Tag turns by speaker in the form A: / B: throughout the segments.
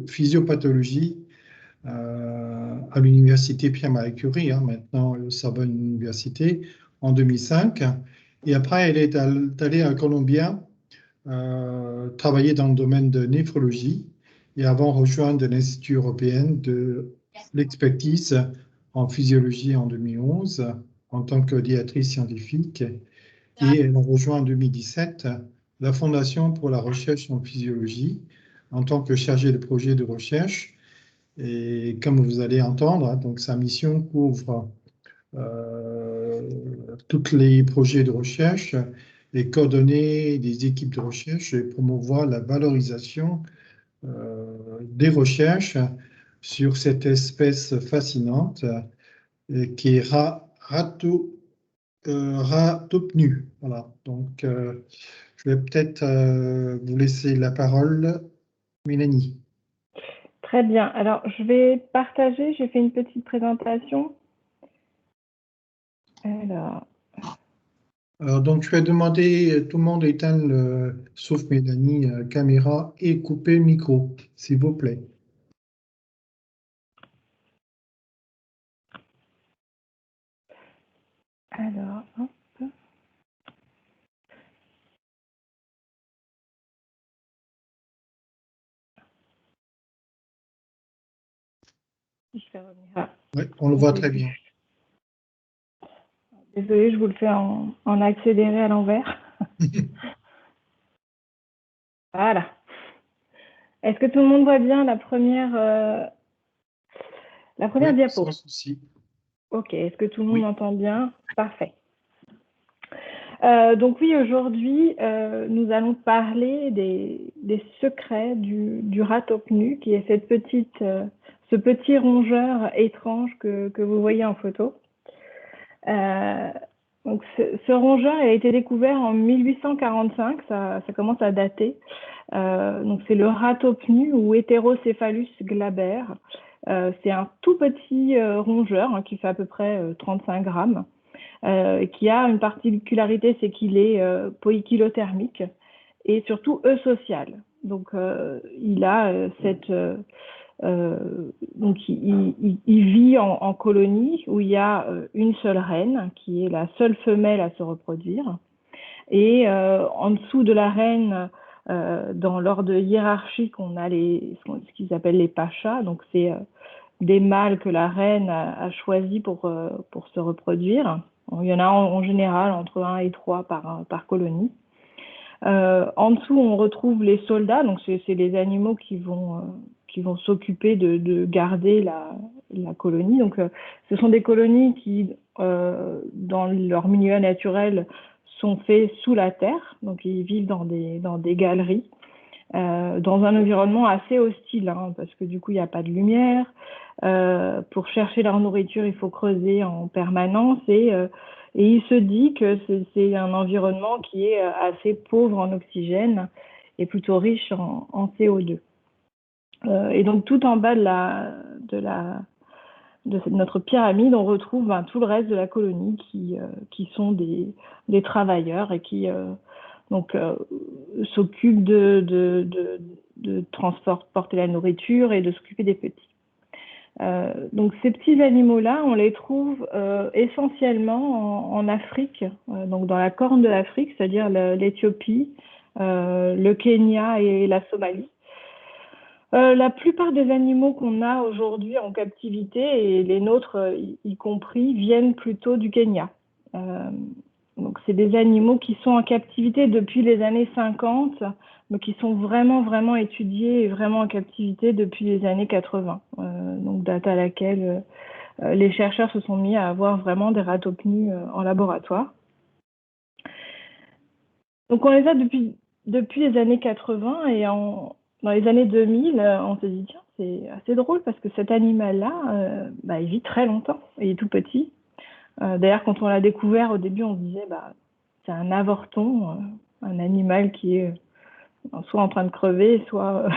A: physiopathologie à l'université Pierre-Marie Curie, maintenant Sorbonne Université, en 2005. Et après, elle est allée à Columbia travailler dans le domaine de néphrologie et avant rejoindre l'Institut européen de l'expertise en physiologie en 2011 en tant que directrice scientifique. Et elle a rejoint en 2017 la Fondation pour la recherche en physiologie en tant que chargée de projet de recherche. Et comme vous allez entendre, donc sa mission couvre tous les projets de recherche et coordonner des équipes de recherche et promouvoir la valorisation des recherches sur cette espèce fascinante qui est Ratopnu. Voilà. Donc, je vais peut-être vous laisser la parole, Mélanie.
B: Très bien. Alors, je vais partager. J'ai fait une petite présentation.
A: Alors, donc, je vais demander, tout le monde éteindre, sauf Mélanie, caméra et couper micro, s'il vous plaît.
B: Alors, hop. Je vais revenir.
A: Oui, on le voit très bien.
B: Désolée, je vous le fais en accéléré à l'envers. Voilà. Est-ce que tout le monde voit bien la première diapo?
A: Sans souci.
B: Ok, est-ce que tout le monde entend bien? Parfait. Donc oui, aujourd'hui, nous allons parler des secrets du Ratopnu, qui est ce petit rongeur étrange que vous voyez en photo. Donc ce rongeur a été découvert en 1845, ça commence à dater. Donc c'est le Ratopnu ou Heterocephalus glaber. C'est un tout petit rongeur qui fait à peu près 35 grammes. Qui a une particularité, c'est qu'il est poikilothermique et surtout eusocial. Donc, il a donc il vit en colonie où il y a une seule reine qui est la seule femelle à se reproduire. Et en dessous de la reine, dans l'ordre hiérarchique, on a ce qu'ils appellent les pachas. Donc, c'est des mâles que la reine a choisis pour se reproduire. Il y en a en général entre 1 et 3 par colonie. En dessous, on retrouve les soldats, donc c'est les animaux qui vont s'occuper de garder la colonie. Donc, ce sont des colonies qui, dans leur milieu naturel, sont faits sous la terre. Donc, ils vivent dans des galeries, dans un environnement assez hostile, parce que du coup, il n'y a pas de lumière. Pour chercher leur nourriture, il faut creuser en permanence et il se dit que c'est un environnement qui est assez pauvre en oxygène et plutôt riche en CO2. Et donc tout en bas de notre pyramide, on retrouve tout le reste de la colonie qui sont des travailleurs et qui s'occupent de transporter la nourriture et de s'occuper des petits. Donc ces petits animaux-là, on les trouve essentiellement en Afrique, donc dans la corne de l'Afrique, c'est-à-dire l'Éthiopie, le Kenya et la Somalie. La plupart des animaux qu'on a aujourd'hui en captivité, et les nôtres y compris, viennent plutôt du Kenya. Donc c'est des animaux qui sont en captivité depuis les années 50, mais qui sont vraiment, vraiment étudiés et vraiment en captivité depuis les années 80. Donc date à laquelle les chercheurs se sont mis à avoir vraiment des Ratopnus en laboratoire. Donc on les a depuis les années 80 et dans les années 2000, on s'est dit tiens, c'est assez drôle parce que cet animal-là, il vit très longtemps, il est tout petit. D'ailleurs, quand on l'a découvert au début, on se disait c'est un avorton, un animal qui est soit en train de crever, soit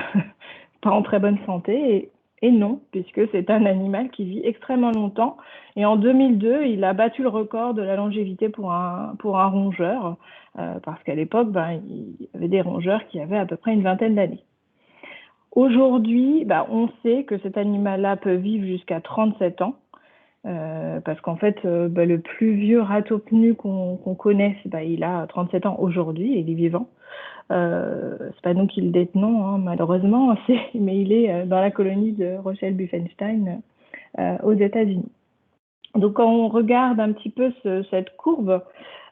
B: pas en très bonne santé. Et non, puisque c'est un animal qui vit extrêmement longtemps. Et en 2002, il a battu le record de la longévité pour un rongeur, parce qu'à l'époque, il y avait des rongeurs qui avaient à peu près une vingtaine d'années. Aujourd'hui, on sait que cet animal-là peut vivre jusqu'à 37 ans, parce qu'en fait, le plus vieux ratopnu qu'on connaisse, il a 37 ans aujourd'hui, et il est vivant. C'est pas nous qui le détenons, hein, malheureusement, mais il est dans la colonie de Rochelle Buffenstein aux États-Unis. Donc, quand on regarde un petit peu cette courbe,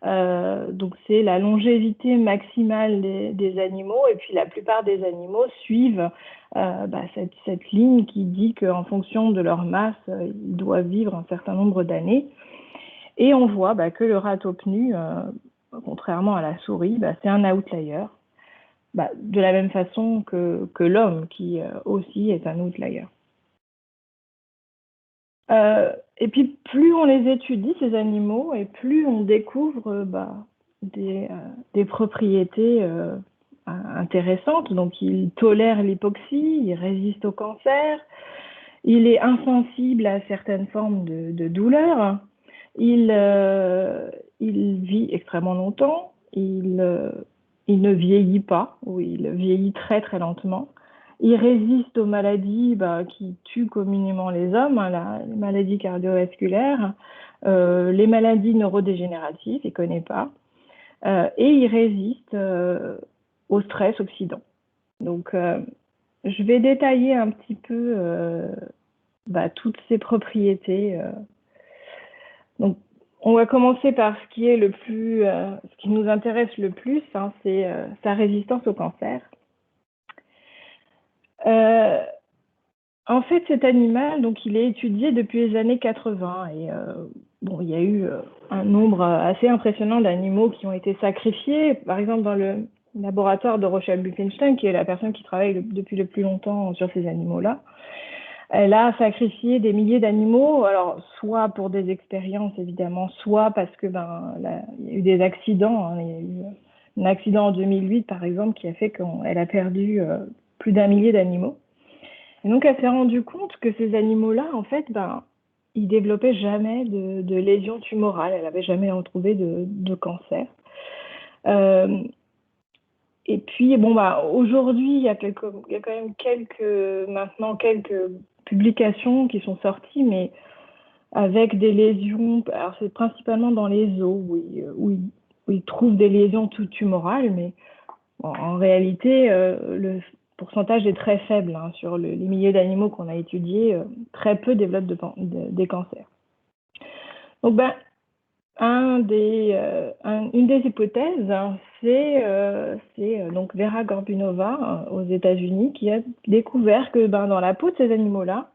B: donc c'est la longévité maximale des animaux, et puis la plupart des animaux suivent cette ligne qui dit qu'en fonction de leur masse, ils doivent vivre un certain nombre d'années. Et on voit que le ratopnu, contrairement à la souris, c'est un outlier, de la même façon que l'homme, qui aussi est un outlier. Et puis, plus on les étudie, ces animaux, et plus on découvre des propriétés intéressantes. Donc, il tolère l'hypoxie, il résiste au cancer, il est insensible à certaines formes de douleur, il vit extrêmement longtemps, il ne vieillit pas, ou il vieillit très très lentement. Il résiste aux maladies qui tuent communément les hommes, hein, les maladies cardiovasculaires, les maladies neurodégénératives, il ne connaît pas, et il résiste au stress oxydant. Donc, je vais détailler un petit peu toutes ces propriétés. Donc, on va commencer par ce qui est ce qui nous intéresse le plus, hein, c'est sa résistance au cancer. En fait, cet animal, donc, il est étudié depuis les années 80 et il y a eu un nombre assez impressionnant d'animaux qui ont été sacrifiés. Par exemple, dans le laboratoire de Rochelle Buffenstein, qui est la personne qui travaille depuis le plus longtemps sur ces animaux-là, elle a sacrifié des milliers d'animaux, alors soit pour des expériences évidemment, soit parce que il y a eu des accidents. Hein, il y a eu un accident en 2008 par exemple qui a fait qu'elle a perdu plus d'un millier d'animaux. Et donc, elle s'est rendue compte que ces animaux-là, en fait, ils développaient jamais de lésions tumorales. Elle n'avait jamais retrouvé de cancer. Et puis, aujourd'hui, il y a quand même quelques publications qui sont sorties, mais avec des lésions. Alors, c'est principalement dans les os où ils trouvent des lésions tumorales, mais en réalité, le pourcentage est très faible, hein, sur les milliers d'animaux qu'on a étudiés. Très peu développent des cancers. Donc, une des hypothèses, hein, c'est donc Vera Gorbunova aux États-Unis qui a découvert que dans la peau de ces animaux-là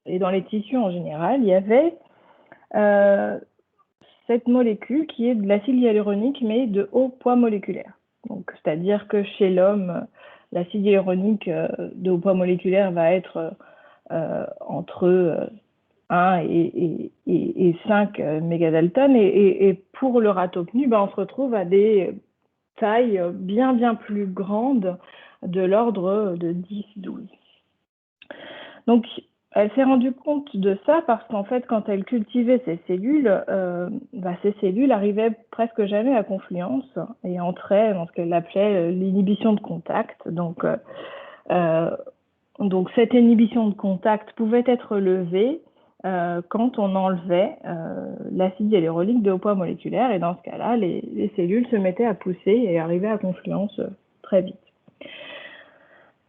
B: et dans les tissus en général, il y avait cette molécule qui est de l'acide hyaluronique, mais de haut poids moléculaire. Donc, c'est-à-dire que chez l'homme, l'acide hyaluronique de haut poids moléculaire va être entre 1 et 5 mégadaltons, et pour le ratopnu, on se retrouve à des tailles bien plus grandes, de l'ordre de 10-12. Donc, elle s'est rendue compte de ça parce qu'en fait, quand elle cultivait ces cellules arrivaient presque jamais à confluence et entraient dans ce qu'elle appelait l'inhibition de contact. Donc, cette inhibition de contact pouvait être levée quand on enlevait l'acide hyaluronique de haut poids moléculaire, et dans ce cas-là, les cellules se mettaient à pousser et arrivaient à confluence très vite.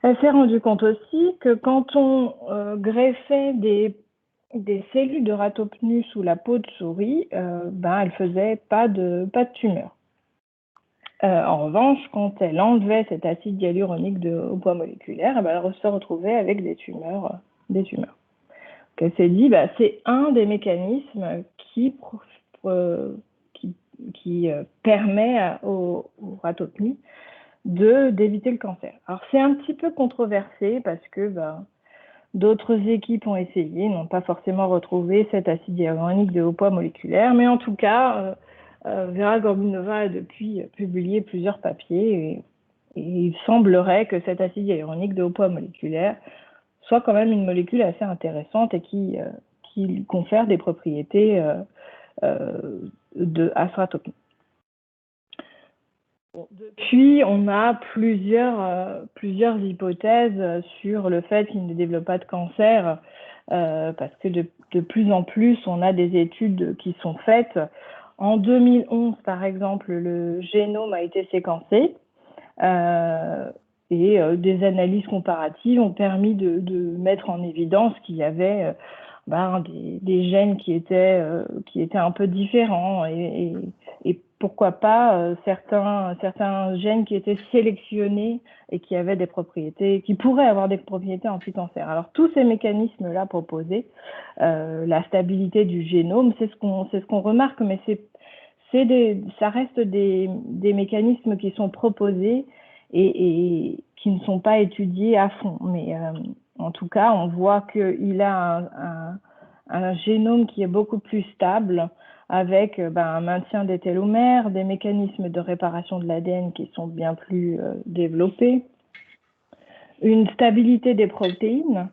B: Elle s'est rendue compte aussi que quand on greffait des cellules de ratopnu sous la peau de souris, elle ne faisait pas de tumeur. En revanche, quand elle enlevait cet acide hyaluronique de haut poids moléculaire, elle se retrouvait avec des tumeurs. Donc elle s'est dit, c'est un des mécanismes qui permet au ratopnu d'éviter le cancer. Alors, c'est un petit peu controversé parce que d'autres équipes ont essayé, n'ont pas forcément retrouvé cet acide hyaluronique de haut poids moléculaire, mais en tout cas, Vera Gorbunova a depuis publié plusieurs papiers, et il semblerait que cet acide hyaluronique de haut poids moléculaire soit quand même une molécule assez intéressante et qui confère des propriétés de ratopnu. Depuis, on a plusieurs hypothèses sur le fait qu'il ne développe pas de cancer, parce que de plus en plus, on a des études qui sont faites. En 2011, par exemple, le génome a été séquencé et des analyses comparatives ont permis de mettre en évidence qu'il y avait des gènes qui étaient un peu différents et pourquoi pas certains gènes qui étaient sélectionnés et qui avaient des propriétés, qui pourraient avoir des propriétés anti-cancer. Alors tous ces mécanismes-là proposés, la stabilité du génome, c'est ce qu'on remarque, mais ça reste des mécanismes qui sont proposés et qui ne sont pas étudiés à fond. Mais en tout cas, on voit qu'il a un génome qui est beaucoup plus stable, avec un maintien des télomères, des mécanismes de réparation de l'ADN qui sont bien plus développés, une stabilité des protéines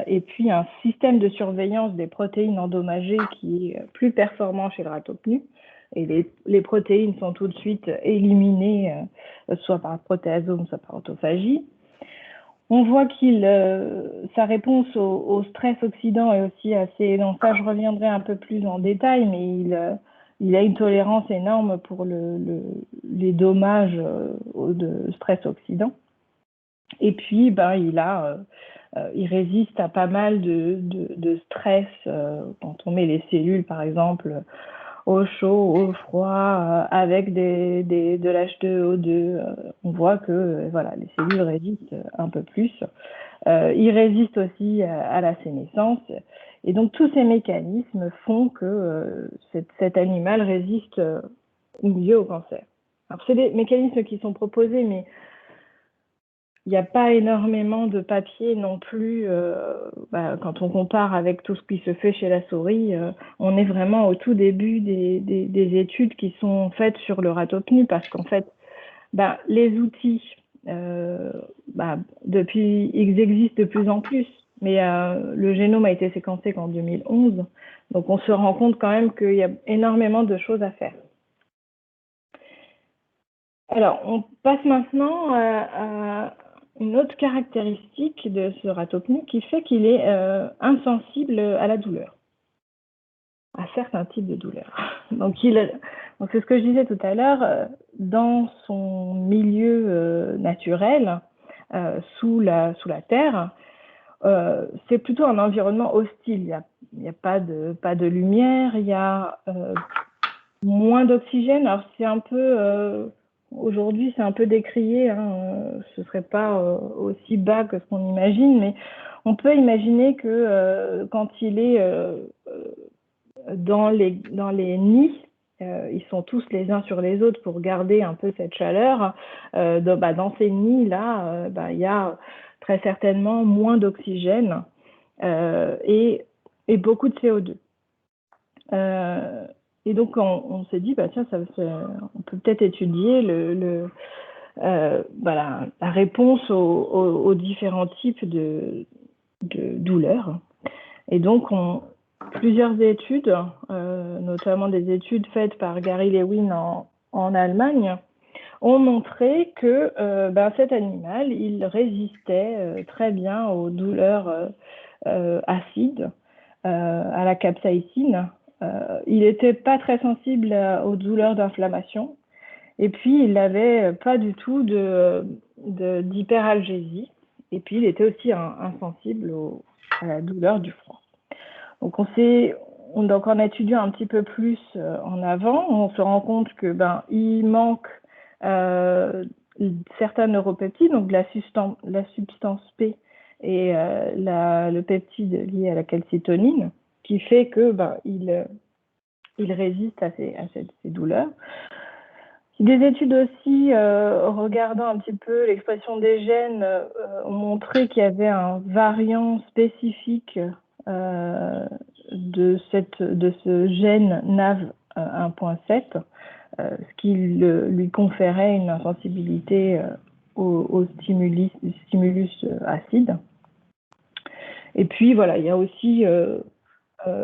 B: et puis un système de surveillance des protéines endommagées qui est plus performant chez le ratopnu. Et les protéines sont tout de suite éliminées, soit par protéasome, soit par autophagie. On voit sa réponse au stress oxydant est aussi assez... Donc ça, je reviendrai un peu plus en détail, mais il a une tolérance énorme pour les dommages de stress oxydant. Et puis, il résiste à pas mal de stress quand on met les cellules, par exemple, au chaud, au froid, avec de l'H2O2. On voit que les cellules résistent un peu plus. Il résiste aussi à la sénescence. Et donc, tous ces mécanismes font que cet animal résiste mieux au cancer. Alors, c'est des mécanismes qui sont proposés, mais il n'y a pas énormément de papiers non plus. Quand on compare avec tout ce qui se fait chez la souris, on est vraiment au tout début des études qui sont faites sur le ratopnu, parce qu'en fait, les outils, depuis, ils existent de plus en plus, mais le génome a été séquencé qu'en 2011, donc on se rend compte quand même qu'il y a énormément de choses à faire. Alors, on passe maintenant à une autre caractéristique de ce ratopnu qui fait qu'il est insensible à la douleur, à certains types de douleurs. Donc c'est ce que je disais tout à l'heure, dans son milieu naturel, sous la terre, c'est plutôt un environnement hostile. Il n'y a pas de lumière, il y a moins d'oxygène. Alors c'est un peu... Aujourd'hui, c'est un peu décrié, ce ne serait pas aussi bas que ce qu'on imagine, mais on peut imaginer que quand il est dans les nids, ils sont tous les uns sur les autres pour garder un peu cette chaleur. Dans ces nids-là, il y a très certainement moins d'oxygène et beaucoup de CO2. Et donc, on s'est dit, tiens, on peut peut-être étudier la réponse aux différents types de douleurs. Et donc, plusieurs études, notamment des études faites par Gary Lewin en Allemagne, ont montré que cet animal, il résistait très bien aux douleurs acides, à la capsaïcine. Il n'était pas très sensible aux douleurs d'inflammation. Et puis, il n'avait pas du tout d'hyperalgésie. Et puis, il était aussi insensible à la douleur du froid. Donc, en étudiant un petit peu plus en avant, on se rend compte que il manque certains neuropeptides, donc la substance P et le peptide lié à la calcitonine, qui fait que il résiste à ces douleurs. Des études aussi, regardant un petit peu l'expression des gènes, ont montré qu'il y avait un variant spécifique de ce gène NAV 1.7, ce qui lui conférait une insensibilité au stimulus acide. Et puis voilà, il y a aussi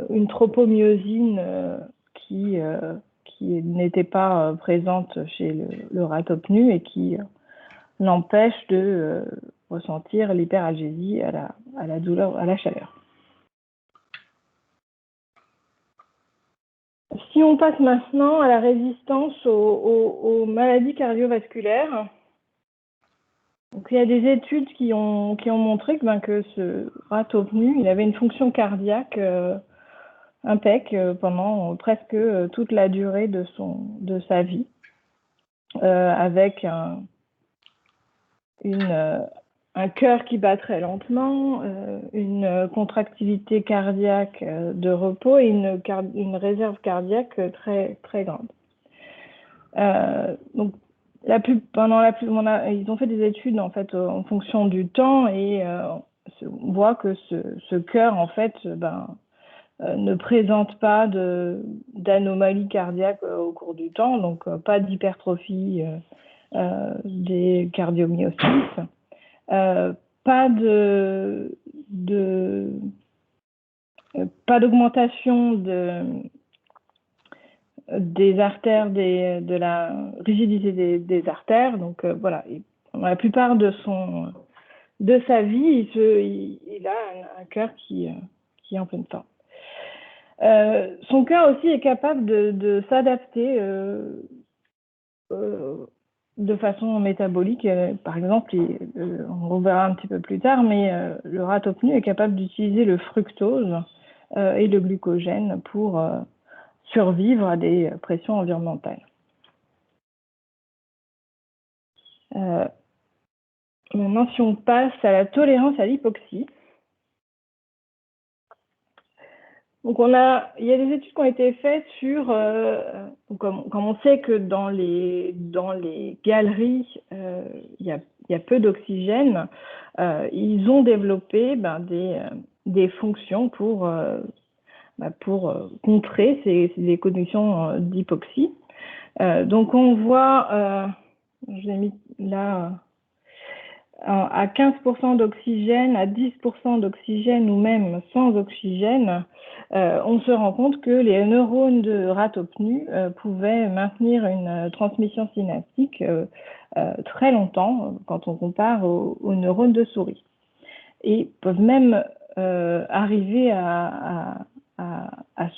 B: une tropomyosine qui qui n'était pas présente chez le rat top nu et qui l'empêche de ressentir l'hyperalgésie à la douleur, à la chaleur. Si on passe maintenant à la résistance aux maladies cardiovasculaires, donc il y a des études qui ont montré que ce rat top nu, il avait une fonction cardiaque impec pendant presque toute la durée de sa vie, avec un cœur qui bat très lentement, une contractilité cardiaque de repos et une réserve cardiaque très, très grande. Donc, ils ont fait des études en fait en fonction du temps et on voit que ce cœur en fait ne présente pas d'anomalie cardiaque au cours du temps, donc pas d'hypertrophie des cardiomyocytes, pas d'augmentation des artères, de la rigidité des artères. Donc voilà, la plupart de sa vie, il a un cœur qui est en pleine forme. Son cœur aussi est capable de s'adapter de façon métabolique. Par exemple, on verra un petit peu plus tard, mais le rat top nu est capable d'utiliser le fructose et le glucogène pour survivre à des pressions environnementales. Maintenant, si on passe à la tolérance à l'hypoxie, donc il y a des études qui ont été faites sur, comme on sait que dans les galeries, il y a peu d'oxygène, ils ont développé des fonctions pour contrer ces conditions d'hypoxie. Donc on voit, je l'ai mis là, à 15% d'oxygène, à 10% d'oxygène ou même sans oxygène, on se rend compte que les neurones de rat top nu pouvaient maintenir une transmission synaptique très longtemps quand on compare aux neurones de souris. Et peuvent même arriver à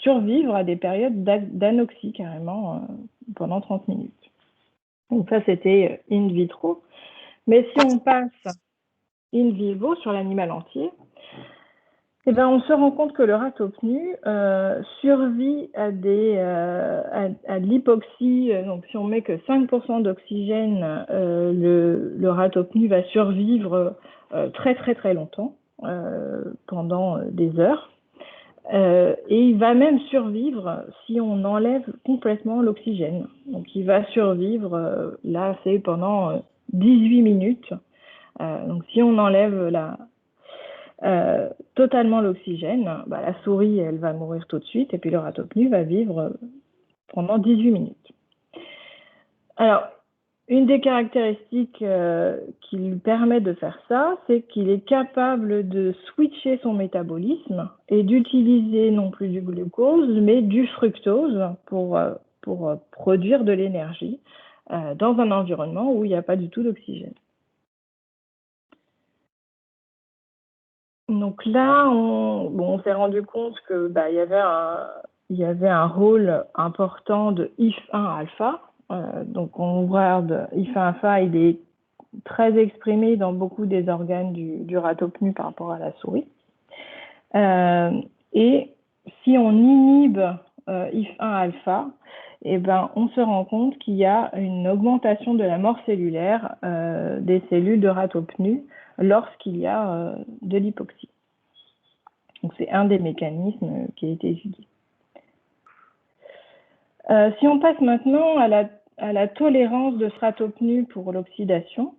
B: survivre à des périodes d'anoxie carrément pendant 30 minutes. Donc ça, c'était in vitro. Mais si on passe in vivo sur l'animal entier, eh ben, on se rend compte que le rat top nu survit à l'hypoxie. Donc si on met que 5% d'oxygène, le rat top nu va survivre très très très longtemps, pendant des heures. Et il va même survivre si on enlève complètement l'oxygène. Donc il va survivre, là c'est pendant 18 minutes. Donc si on enlève totalement l'oxygène, la souris elle va mourir tout de suite et puis le rat top nu va vivre pendant 18 minutes. Alors, une des caractéristiques qui lui permet de faire ça, c'est qu'il est capable de switcher son métabolisme et d'utiliser non plus du glucose, mais du fructose pour produire de l'énergie dans un environnement où il n'y a pas du tout d'oxygène. Donc là, on s'est rendu compte que il y avait un rôle important de IF1 alpha. Donc on regarde IF1 alpha, il est très exprimé dans beaucoup des organes du rat top nu par rapport à la souris. Et si on inhibe IF1 alpha, eh ben, on se rend compte qu'il y a une augmentation de la mort cellulaire des cellules de rat top nu lorsqu'il y a de l'hypoxie. Donc c'est un des mécanismes qui a été étudié. Si on passe maintenant à la tolérance de ce rat top nu pour l'oxydation.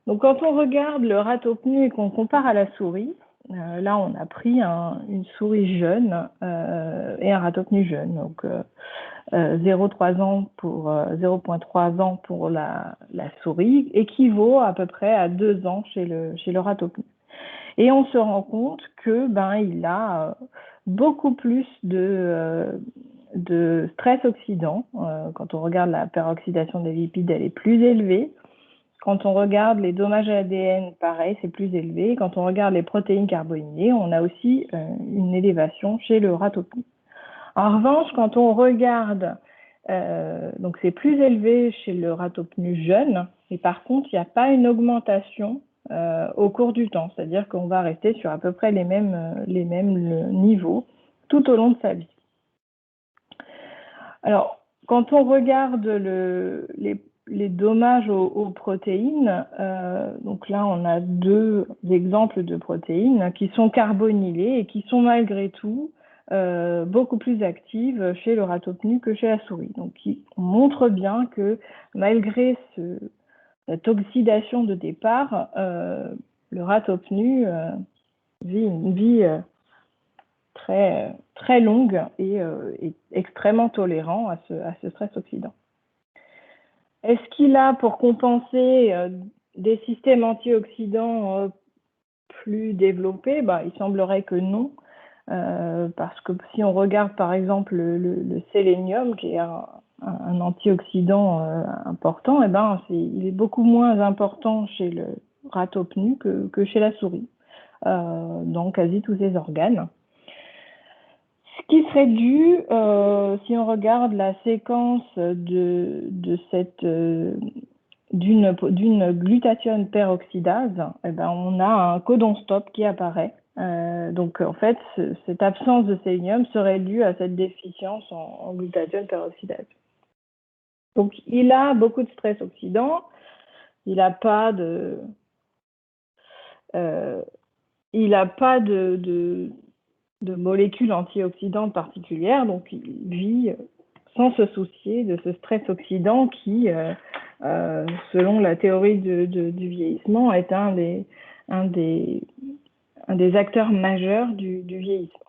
B: Donc quand on regarde le rat top nu et qu'on compare à la souris, là on a pris une souris jeune et un rat top nu jeune. Donc 0,3 ans pour 0,3 ans pour la souris équivaut à peu près à 2 ans chez le rat top nu. Et on se rend compte que il a beaucoup plus de stress oxydant. Quand on regarde la peroxydation des lipides, elle est plus élevée. Quand on regarde les dommages à l'ADN, pareil, c'est plus élevé. Quand on regarde les protéines carbonylées, on a aussi une élévation chez le rat au pneu. En revanche, quand on regarde, donc c'est plus élevé chez le rat au pneu jeune, et par contre, il n'y a pas une augmentation au cours du temps. C'est-à-dire qu'on va rester sur à peu près les mêmes niveaux tout au long de sa vie. Alors, quand on regarde les dommages aux protéines, donc là, on a deux exemples de protéines qui sont carbonylées et qui sont malgré tout beaucoup plus actives chez le rat au pneu que chez la souris. Donc, on montre bien que malgré cette oxydation de départ, le rat au pneu vit une vie très longue et extrêmement tolérant à ce stress oxydant. Est-ce qu'il a pour compenser des systèmes antioxydants plus développés? Il semblerait que non, parce que si on regarde par exemple le sélénium, qui est un antioxydant important, il est beaucoup moins important chez le rat au pneu que chez la souris, dans quasi tous ses organes. Ce qui serait dû, si on regarde la séquence d'une glutathione peroxydase, on a un codon stop qui apparaît. Donc en fait, cette absence de sélénium serait due à cette déficience en glutathione peroxydase. Donc il a beaucoup de stress oxydant, il n'a pas de molécules antioxydantes particulières, donc il vit sans se soucier de ce stress oxydant qui, selon la théorie du vieillissement, est un des acteurs majeurs du vieillissement.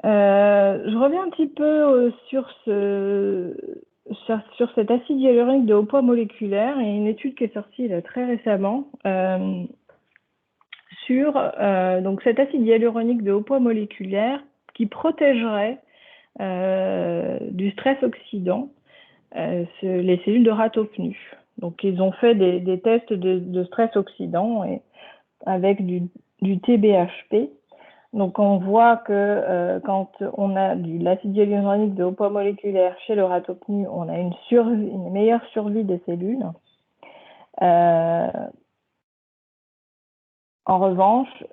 B: Je reviens un petit peu sur cet acide hyaluronique de haut poids moléculaire. Il y a une étude qui est sortie là, très récemment sur donc cet acide hyaluronique de haut poids moléculaire qui protégerait du stress oxydant les cellules de rat au pneu. Donc ils ont fait des tests de stress oxydant avec du TBHP. Donc on voit que quand on a de l'acide hyaluronique de haut poids moléculaire chez le rat au pneu, on a une meilleure survie des cellules. En revanche,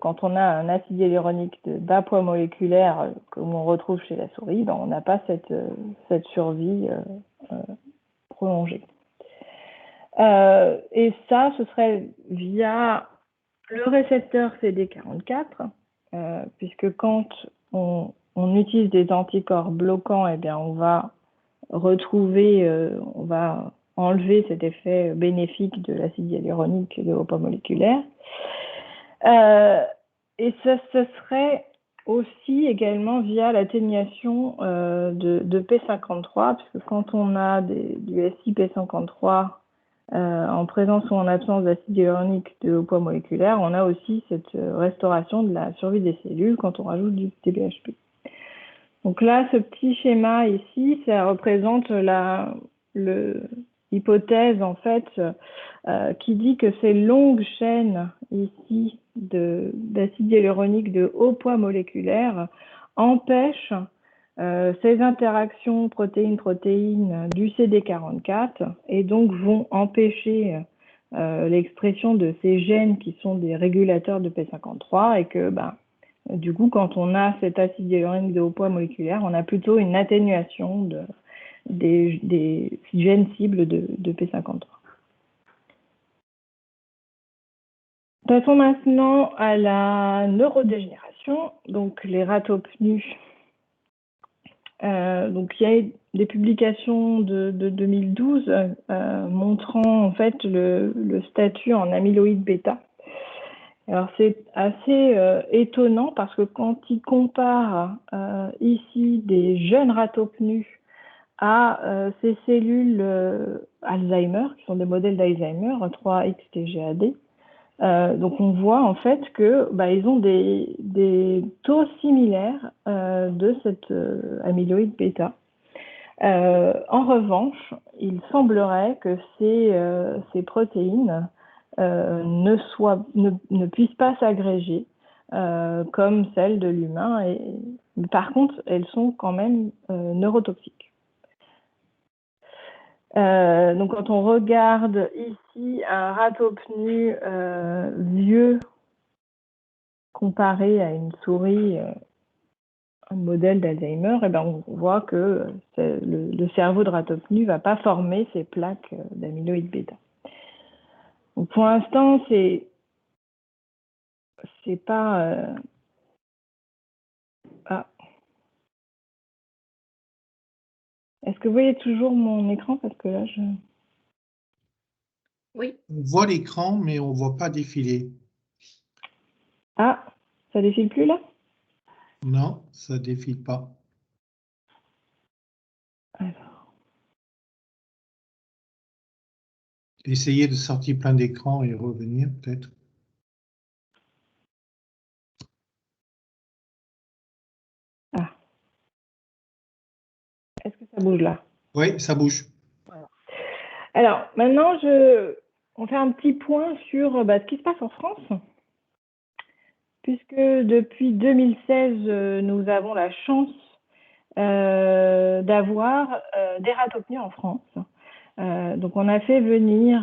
B: quand on a un acide hyaluronique de bas poids moléculaire, comme on retrouve chez la souris, on n'a pas cette survie prolongée. Et ça, ce serait via le récepteur CD44, puisque quand on utilise des anticorps bloquants, on va retrouver, on va enlever cet effet bénéfique de l'acide hyaluronique de haut poids moléculaire. Et ça serait aussi également via l'atténuation de P53, puisque quand on a du SI-P53 en présence ou en absence d'acide hyaluronique de haut poids moléculaire, on a aussi cette restauration de la survie des cellules quand on rajoute du TBHP. Donc là, ce petit schéma ici, ça représente l'hypothèse en fait qui dit que ces longues chaînes ici d'acide hyaluronique de haut poids moléculaire empêchent ces interactions protéine-protéine du CD44 et donc vont empêcher l'expression de ces gènes qui sont des régulateurs de P53 et que du coup, quand on a cet acide hyaluronique de haut poids moléculaire, on a plutôt une atténuation des gènes cibles de P53. Passons maintenant à la neurodégénération, donc les rats au pneu. Donc il y a des publications de 2012 montrant en fait le statut en amyloïde bêta. Alors c'est assez étonnant parce que quand ils comparent ici des jeunes rats au pneu à ces cellules Alzheimer, qui sont des modèles d'Alzheimer, 3XTGAD, Donc on voit en fait que ils ont des taux similaires de cette amyloïde bêta. En revanche, il semblerait que ces protéines ne puissent pas s'agréger comme celles de l'humain. Par contre, elles sont quand même neurotoxiques. Donc, quand on regarde ici un ratopnu vieux comparé à une souris, un modèle d'Alzheimer, on voit que le cerveau de ratopnu ne va pas former ces plaques d'amyloïde bêta. Donc, pour l'instant, c'est pas... Est-ce que vous voyez toujours mon écran? Parce que là,
C: Oui.
A: On voit l'écran, mais on ne voit pas défiler.
B: Ah, ça défile plus là?
A: Non, ça ne défile pas.
B: Alors.
A: Essayez de sortir plein d'écran et revenir, peut-être.
B: Ah. Est-ce que ça bouge là?
A: Oui, ça bouge.
B: Voilà. Alors, maintenant, on fait un petit point sur ce qui se passe en France. Puisque depuis 2016, nous avons la chance d'avoir des ratopnus en France. Donc, on a fait venir,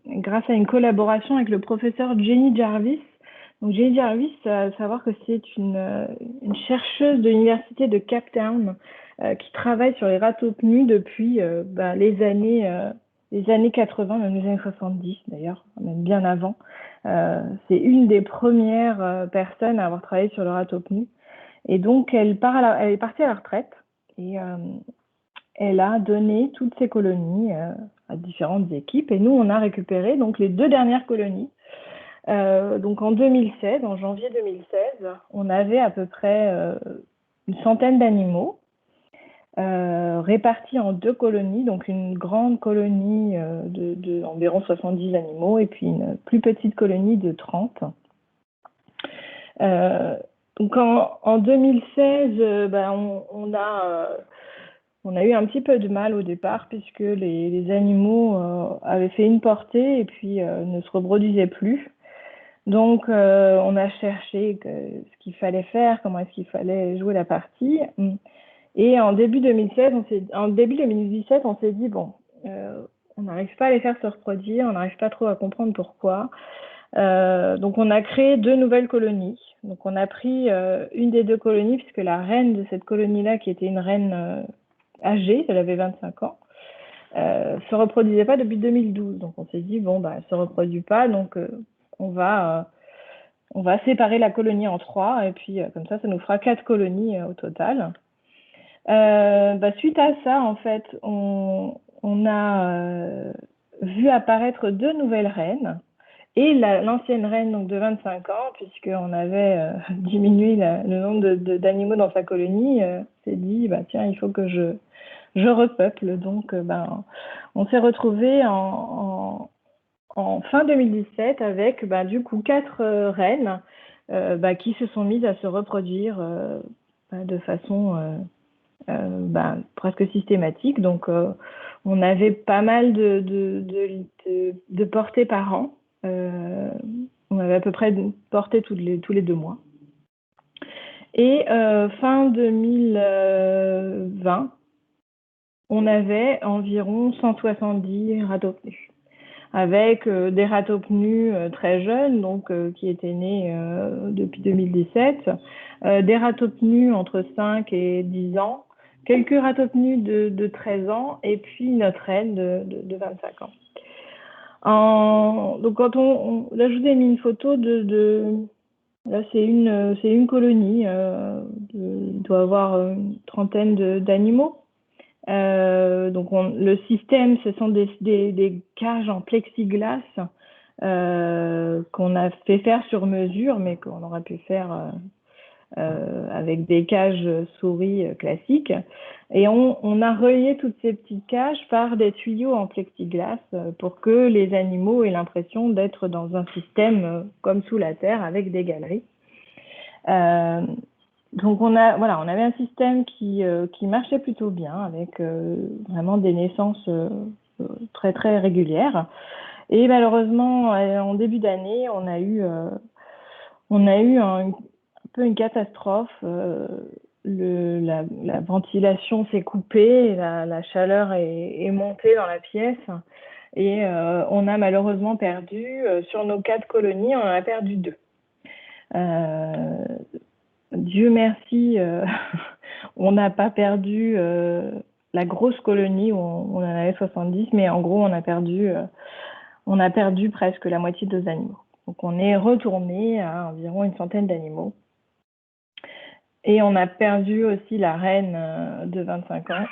B: grâce à une collaboration avec le professeur Jenny Jarvis. Donc, Jenny Jarvis, à savoir que c'est une chercheuse de l'université de Cape Town qui travaille sur les ratopnus depuis les années 80, même les années 70 d'ailleurs, même bien avant. C'est une des premières personnes à avoir travaillé sur le ratopnu. Et donc, elle est partie à la retraite et elle a donné toutes ces colonies à différentes équipes. Et nous, on a récupéré donc les 2 dernières colonies. Donc, en 2016, en janvier 2016, on avait à peu près une centaine d'animaux répartis en 2 colonies. Donc, une grande colonie de environ 70 animaux et puis une plus petite colonie de 30. Donc en 2016, on a eu un petit peu de mal au départ puisque les animaux avaient fait une portée et puis ne se reproduisaient plus. Donc on a cherché ce qu'il fallait faire, comment est-ce qu'il fallait jouer la partie. Et en début 2017, on s'est dit bon, on n'arrive pas à les faire se reproduire, on n'arrive pas trop à comprendre pourquoi. Donc on a créé 2 nouvelles colonies. Donc on a pris une des 2 colonies puisque la reine de cette colonie-là, qui était une reine âgée, elle avait 25 ans, se reproduisait pas depuis 2012. Donc on s'est dit bon elle se reproduit pas, donc on va séparer la colonie en 3 et puis comme ça nous fera 4 colonies au total. Suite à ça, en fait, on a vu apparaître 2 nouvelles reines. Et l'ancienne reine donc de 25 ans, puisqu'on avait diminué le nombre d'animaux dans sa colonie, s'est dit tiens, il faut que je repeuple. Donc on s'est retrouvé en fin 2017 avec du coup 4 reines qui se sont mises à se reproduire de façon presque systématique. Donc on avait pas mal de portées par an. On avait à peu près une portée tous les 2 mois. Et fin 2020, on avait environ 170 ratopnus, avec des ratopnus très jeunes, donc qui étaient nés depuis 2017, des ratopnus entre 5 et 10 ans, quelques ratopnus de 13 ans, et puis notre reine de 25 ans. Donc quand là je vous ai mis une photo là c'est une colonie, il doit avoir une trentaine d'animaux. Donc le système, ce sont des cages en plexiglas qu'on a fait faire sur mesure, mais qu'on aurait pu faire avec des cages souris classiques. Et on a relié toutes ces petites cages par des tuyaux en plexiglas pour que les animaux aient l'impression d'être dans un système comme sous la terre avec des galeries. Donc on avait un système qui marchait plutôt bien avec vraiment des naissances très très régulières. Et malheureusement, en début d'année, on a eu un peu une catastrophe. La ventilation s'est coupée, la chaleur est montée dans la pièce et on a malheureusement perdu, sur nos 4 colonies, on en a perdu 2. Dieu merci, on n'a pas perdu la grosse colonie où on en avait 70, mais en gros, on a perdu presque la moitié de nos animaux. Donc, on est retourné à environ une centaine d'animaux. Et on a perdu aussi la reine de 25 ans.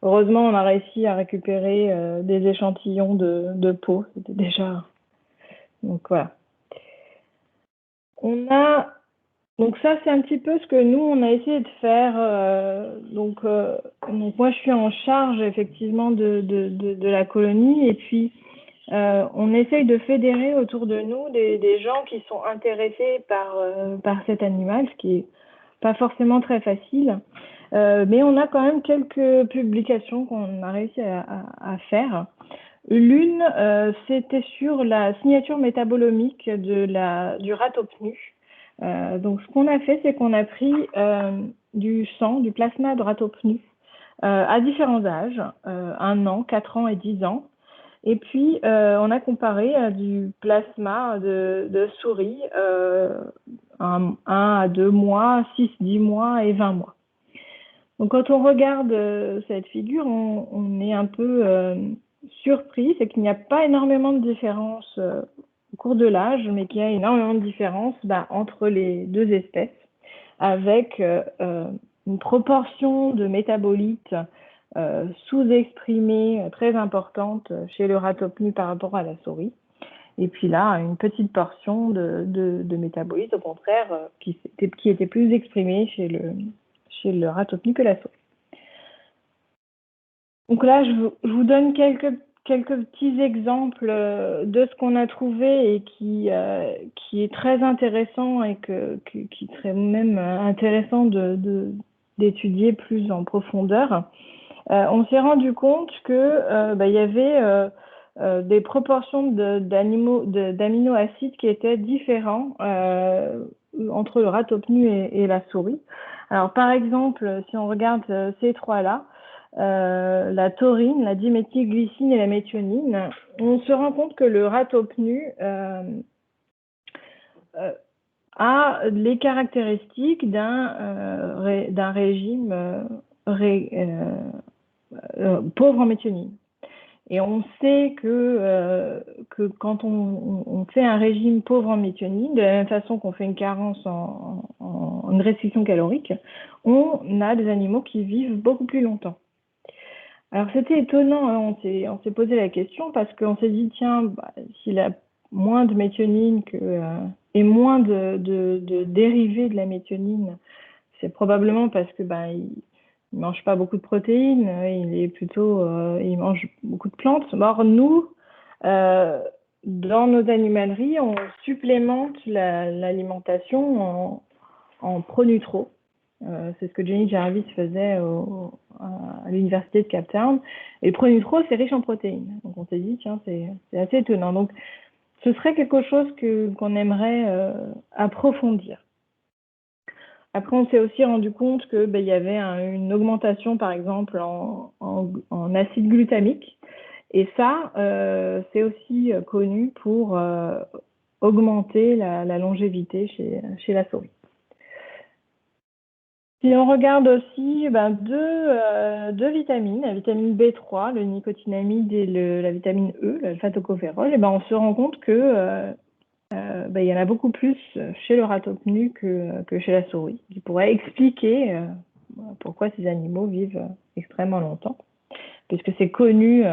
B: Heureusement, on a réussi à récupérer des échantillons de peau. C'était déjà... Donc, voilà. Donc ça, c'est un petit peu ce que nous, on a essayé de faire. Donc moi, je suis en charge effectivement de la colonie. Et puis, on essaye de fédérer autour de nous des gens qui sont intéressés par cet animal, ce qui est pas forcément très facile. Mais on a quand même quelques publications qu'on a réussi à faire. L'une, c'était sur la signature métabolomique du ratopnu. Donc, ce qu'on a fait, c'est qu'on a pris du sang, du plasma de ratopnu à différents âges, 1 an, 4 ans et 10 ans. Et puis, on a comparé à du plasma de souris 1 à 2 mois, 6, 10 mois et 20 mois. Donc, quand on regarde cette figure, on est un peu surpris, c'est qu'il n'y a pas énormément de différence au cours de l'âge, mais qu'il y a énormément de différence entre les 2 espèces, avec une proportion de métabolites sous-exprimée très importante chez le ratopnu par rapport à la souris. Et puis là, une petite portion de métabolites, au contraire, qui était plus exprimée chez le ratopnu que la souris. Donc là, je vous donne quelques petits exemples de ce qu'on a trouvé et qui est très intéressant et qui serait même intéressant d'étudier plus en profondeur. On s'est rendu compte que il y avait des proportions d'aminoacides qui étaient différents entre le ratopnu et la souris. Alors par exemple, si on regarde ces 3-là, la taurine, la diméthylglycine et la méthionine, on se rend compte que le ratopnu a les caractéristiques d'un régime pauvre en méthionine. Et on sait que quand on fait un régime pauvre en méthionine, de la même façon qu'on fait une carence en une restriction calorique, on a des animaux qui vivent beaucoup plus longtemps. Alors c'était étonnant, hein, on s'est posé la question parce qu'on s'est dit, tiens, s'il a moins de méthionine et moins de dérivés de la méthionine, c'est probablement parce que il mange pas beaucoup de protéines, il mange beaucoup de plantes. Or nous, dans nos animaleries, on supplémente l'alimentation en pronutro. C'est ce que Jenny Jarvis faisait à l'université de Cape Town. Et le pronutro, c'est riche en protéines. Donc on s'est dit, tiens, c'est assez étonnant. Donc ce serait quelque chose qu'on aimerait approfondir. Après, on s'est aussi rendu compte que il y avait une augmentation, par exemple, en acide glutamique. Et ça, c'est aussi connu pour augmenter la longévité chez la souris. Si on regarde aussi deux vitamines, la vitamine B3, le nicotinamide et la vitamine E, l'alpha-tocopherol, on se rend compte que il y en a beaucoup plus chez le ratopnu que chez la souris, qui pourrait expliquer pourquoi ces animaux vivent extrêmement longtemps, puisque c'est connu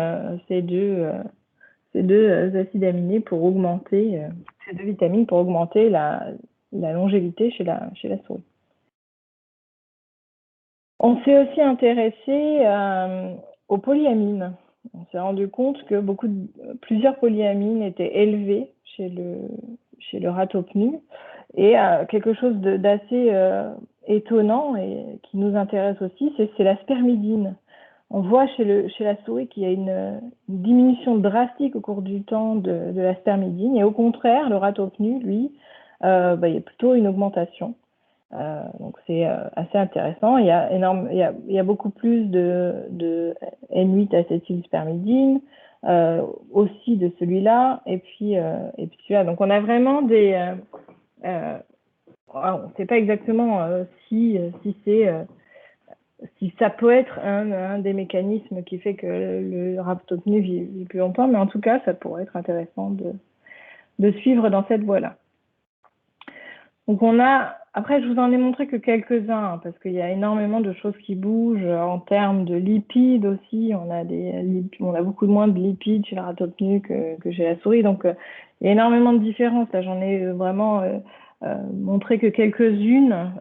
B: ces deux acides aminés pour augmenter, ces deux vitamines pour augmenter la longévité chez la souris. On s'est aussi intéressé aux polyamines. On s'est rendu compte que plusieurs polyamines étaient élevées chez le ratopnu, et quelque chose d'assez étonnant et qui nous intéresse aussi, c'est la spermidine. On voit chez la souris qu'il y a une diminution drastique au cours du temps de la spermidine, et au contraire, le ratopnu, lui, il y a plutôt une augmentation. Donc c'est assez intéressant. Il y a beaucoup plus de N8-acétylspermidine, aussi de celui-là, et puis celui-là. Donc on a vraiment on ne sait pas exactement si ça peut être un des mécanismes qui fait que le ratopnu vit plus longtemps, mais en tout cas, ça pourrait être intéressant de suivre dans cette voie-là. Donc après, je vous en ai montré que quelques-uns, hein, parce qu'il y a énormément de choses qui bougent en termes de lipides aussi. On a beaucoup moins de lipides chez le ratopnu que chez la souris, donc il y a énormément de différences. Là, j'en ai vraiment montré que quelques-unes,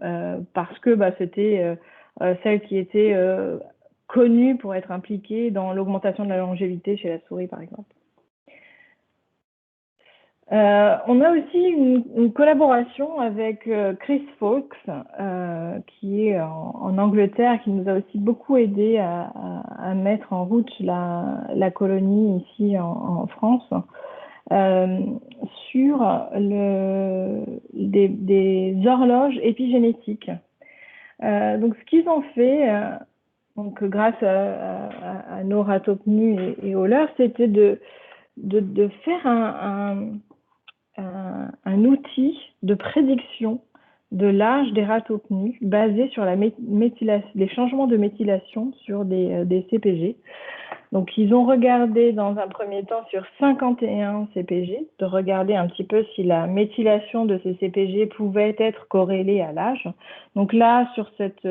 B: parce que c'était celles qui étaient connues pour être impliquées dans l'augmentation de la longévité chez la souris, par exemple. On a aussi une collaboration avec Chris Fawkes, qui est en Angleterre, qui nous a aussi beaucoup aidé à mettre en route la colonie ici en France, sur des horloges épigénétiques. Donc ce qu'ils ont fait, donc grâce à nos ratopnus et aux leurs, c'était de faire un outil de prédiction de l'âge des ratopnus basé sur les changements de méthylation sur des CPG. Donc, ils ont regardé dans un premier temps sur 51 CPG, de regarder un petit peu si la méthylation de ces CPG pouvait être corrélée à l'âge. Donc là, sur cette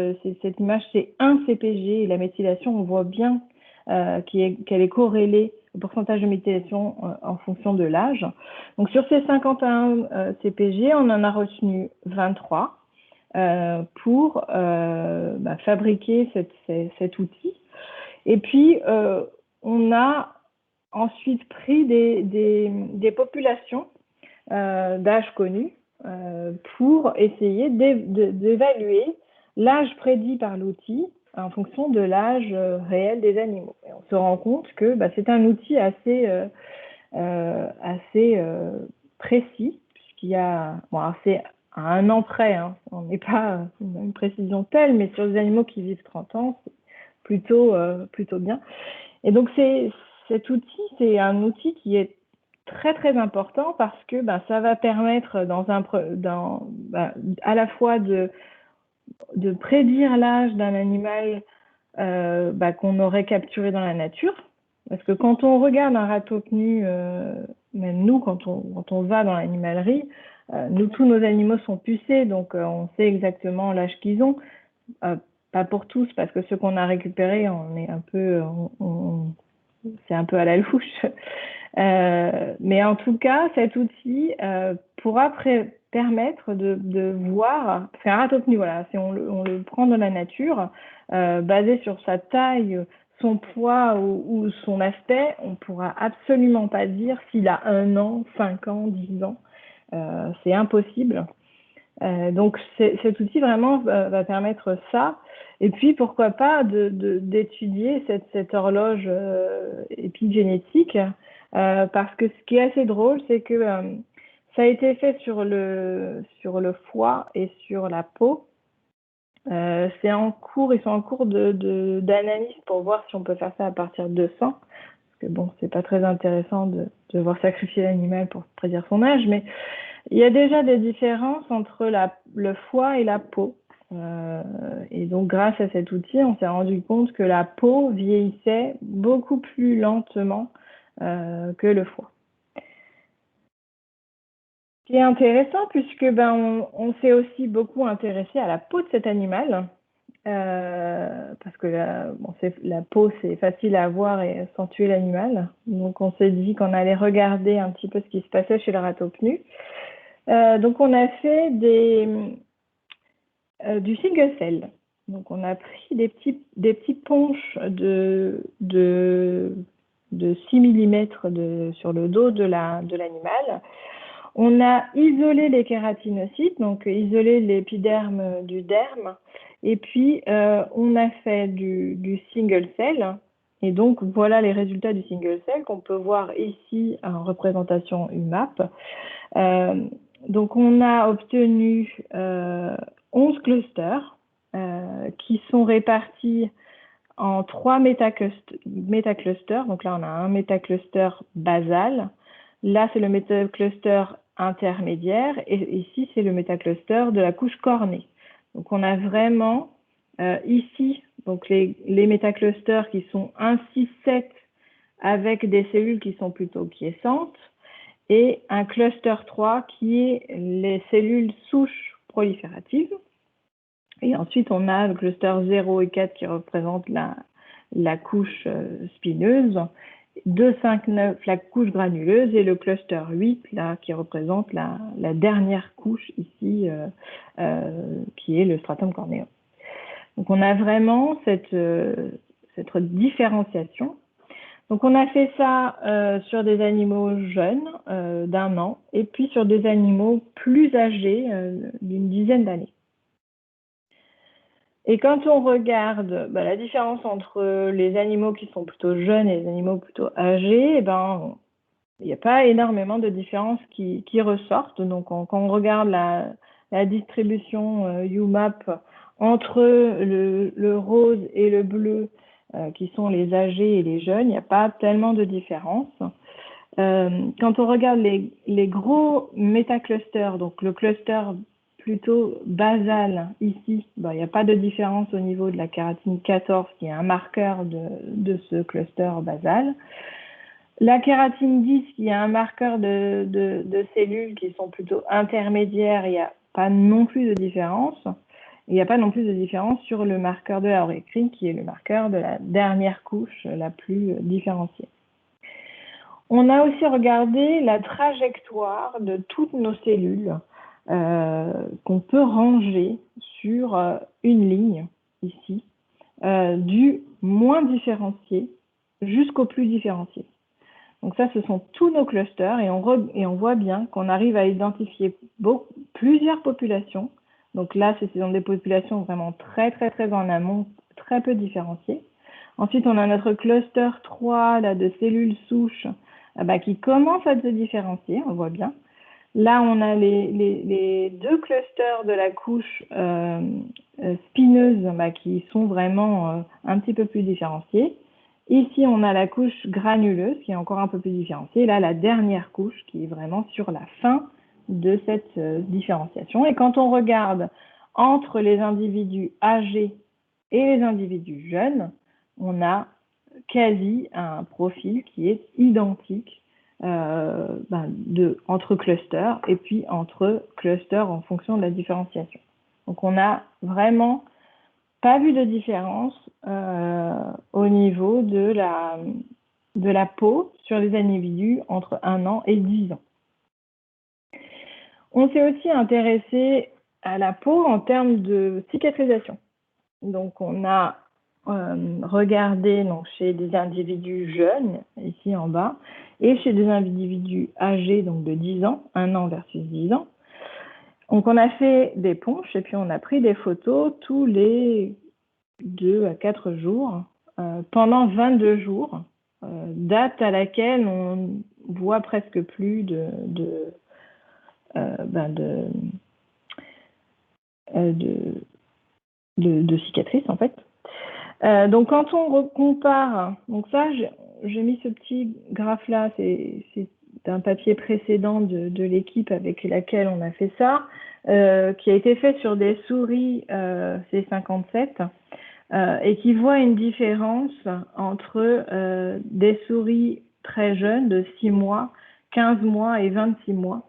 B: image, c'est un CPG et la méthylation, on voit bien qu'elle est corrélée au pourcentage de méthylation en fonction de l'âge. Donc sur ces 51 CPG, on en a retenu 23 pour fabriquer cet outil. Et puis, on a ensuite pris des populations d'âge connus pour essayer d'évaluer l'âge prédit par l'outil en fonction de l'âge réel des animaux. Et on se rend compte que c'est un outil assez précis, puisqu'il y a, c'est à un an près, hein, on n'est pas une précision telle, mais sur les animaux qui vivent 30 ans, c'est plutôt bien. Et donc cet outil, c'est un outil qui est très très important parce que ça va permettre à la fois de prédire l'âge d'un animal qu'on aurait capturé dans la nature. Parce que quand on regarde un ratopnu, même nous, quand on va dans l'animalerie, tous nos animaux sont pucés, donc on sait exactement l'âge qu'ils ont. Pas pour tous, parce que ceux qu'on a récupérés, c'est un peu à la louche. Mais en tout cas, cet outil pourra permettre de voir, c'est un ratopnu, voilà, si on le prend dans la nature, basé sur sa taille, son poids ou son aspect, on ne pourra absolument pas dire s'il a 1 an, 5 ans, 10 ans. C'est impossible. Donc cet outil vraiment va permettre ça. Et puis pourquoi pas d'étudier cette horloge épigénétique, parce que ce qui est assez drôle, c'est que ça a été fait sur le foie et sur la peau. Ils sont en cours d'analyse pour voir si on peut faire ça à partir de sang. Parce que bon, c'est pas très intéressant de devoir sacrifier l'animal pour prédire son âge, mais il y a déjà des différences entre le foie et la peau. Et donc, grâce à cet outil, on s'est rendu compte que la peau vieillissait beaucoup plus lentement que le foie. Ce qui est intéressant, puisque on s'est aussi intéressé à la peau de cet animal, parce que la peau, c'est facile à voir et sans tuer l'animal. Donc, on s'est dit qu'on allait regarder un petit peu ce qui se passait chez le ratopnu. Donc, on a fait du single cell. Donc, on a pris des petits ponches de 6 mm sur le dos de l'animal. On a isolé les kératinocytes, donc isolé l'épiderme du derme. Et puis, on a fait du single cell. Et donc, voilà les résultats du single cell qu'on peut voir ici en représentation UMAP. Donc, on a obtenu 11 clusters qui sont répartis en 3 métaclusters. Donc là, on a un métacluster basal. Là, c'est le métacluster intermédiaire. Et ici, c'est le métacluster de la couche cornée. Donc, on a vraiment ici donc les métaclusters qui sont 1, 6, 7 avec des cellules qui sont plutôt quiescentes et un cluster 3 qui est les cellules souches prolifératives. Et ensuite, on a le cluster 0 et 4 qui représentent la couche spineuse, 2, 5, 9, la couche granuleuse, et le cluster 8 là, qui représente la dernière couche ici, qui est le stratum corneum. Donc, on a vraiment cette différenciation. Donc, on a fait ça sur des animaux jeunes d'1 an et puis sur des animaux plus âgés d'une dizaine d'années. Et quand on regarde la différence entre les animaux qui sont plutôt jeunes et les animaux plutôt âgés, il n'y a pas énormément de différences qui ressortent. Donc, quand on regarde la distribution UMAP entre le rose et le bleu, qui sont les âgés et les jeunes, il n'y a pas tellement de différence. Quand on regarde les gros métaclusters, donc le cluster plutôt basal ici, il n'y a pas de différence au niveau de la kératine 14, qui est un marqueur de ce cluster basal. La kératine 10, qui est un marqueur de cellules qui sont plutôt intermédiaires, il n'y a pas non plus de différence. Il n'y a pas non plus de différence sur le marqueur de la aurécrine, qui est le marqueur de la dernière couche la plus différenciée. On a aussi regardé la trajectoire de toutes nos cellules qu'on peut ranger sur une ligne, ici, du moins différencié jusqu'au plus différencié. Donc ça, ce sont tous nos clusters et on voit bien qu'on arrive à identifier plusieurs populations. Donc là, ce sont des populations vraiment très, très, très en amont, très peu différenciées. Ensuite, on a notre cluster 3 là, de cellules souches qui commence à se différencier, on voit bien. Là, on a les 2 clusters de la couche spineuse qui sont vraiment un petit peu plus différenciés. Ici, on a la couche granuleuse qui est encore un peu plus différenciée. Là, la dernière couche qui est vraiment sur la fin de cette différenciation. Et quand on regarde entre les individus âgés et les individus jeunes, on a quasi un profil qui est identique entre clusters et puis entre clusters en fonction de la différenciation. Donc, on n'a vraiment pas vu de différence au niveau de la peau sur les individus entre 1 an et 10 ans. On s'est aussi intéressé à la peau en termes de cicatrisation. Donc, on a regardé chez des individus jeunes, ici en bas, et chez des individus âgés, donc de 10 ans, 1 an versus 10 ans. Donc, on a fait des ponches et puis on a pris des photos tous les 2 à 4 jours, pendant 22 jours, date à laquelle on voit presque plus de cicatrices en fait. Donc quand on compare, donc ça j'ai mis ce petit graphe là, c'est un papier précédent de l'équipe avec laquelle on a fait ça, qui a été fait sur des souris C57 et qui voit une différence entre des souris très jeunes de 6 mois, 15 mois et 26 mois.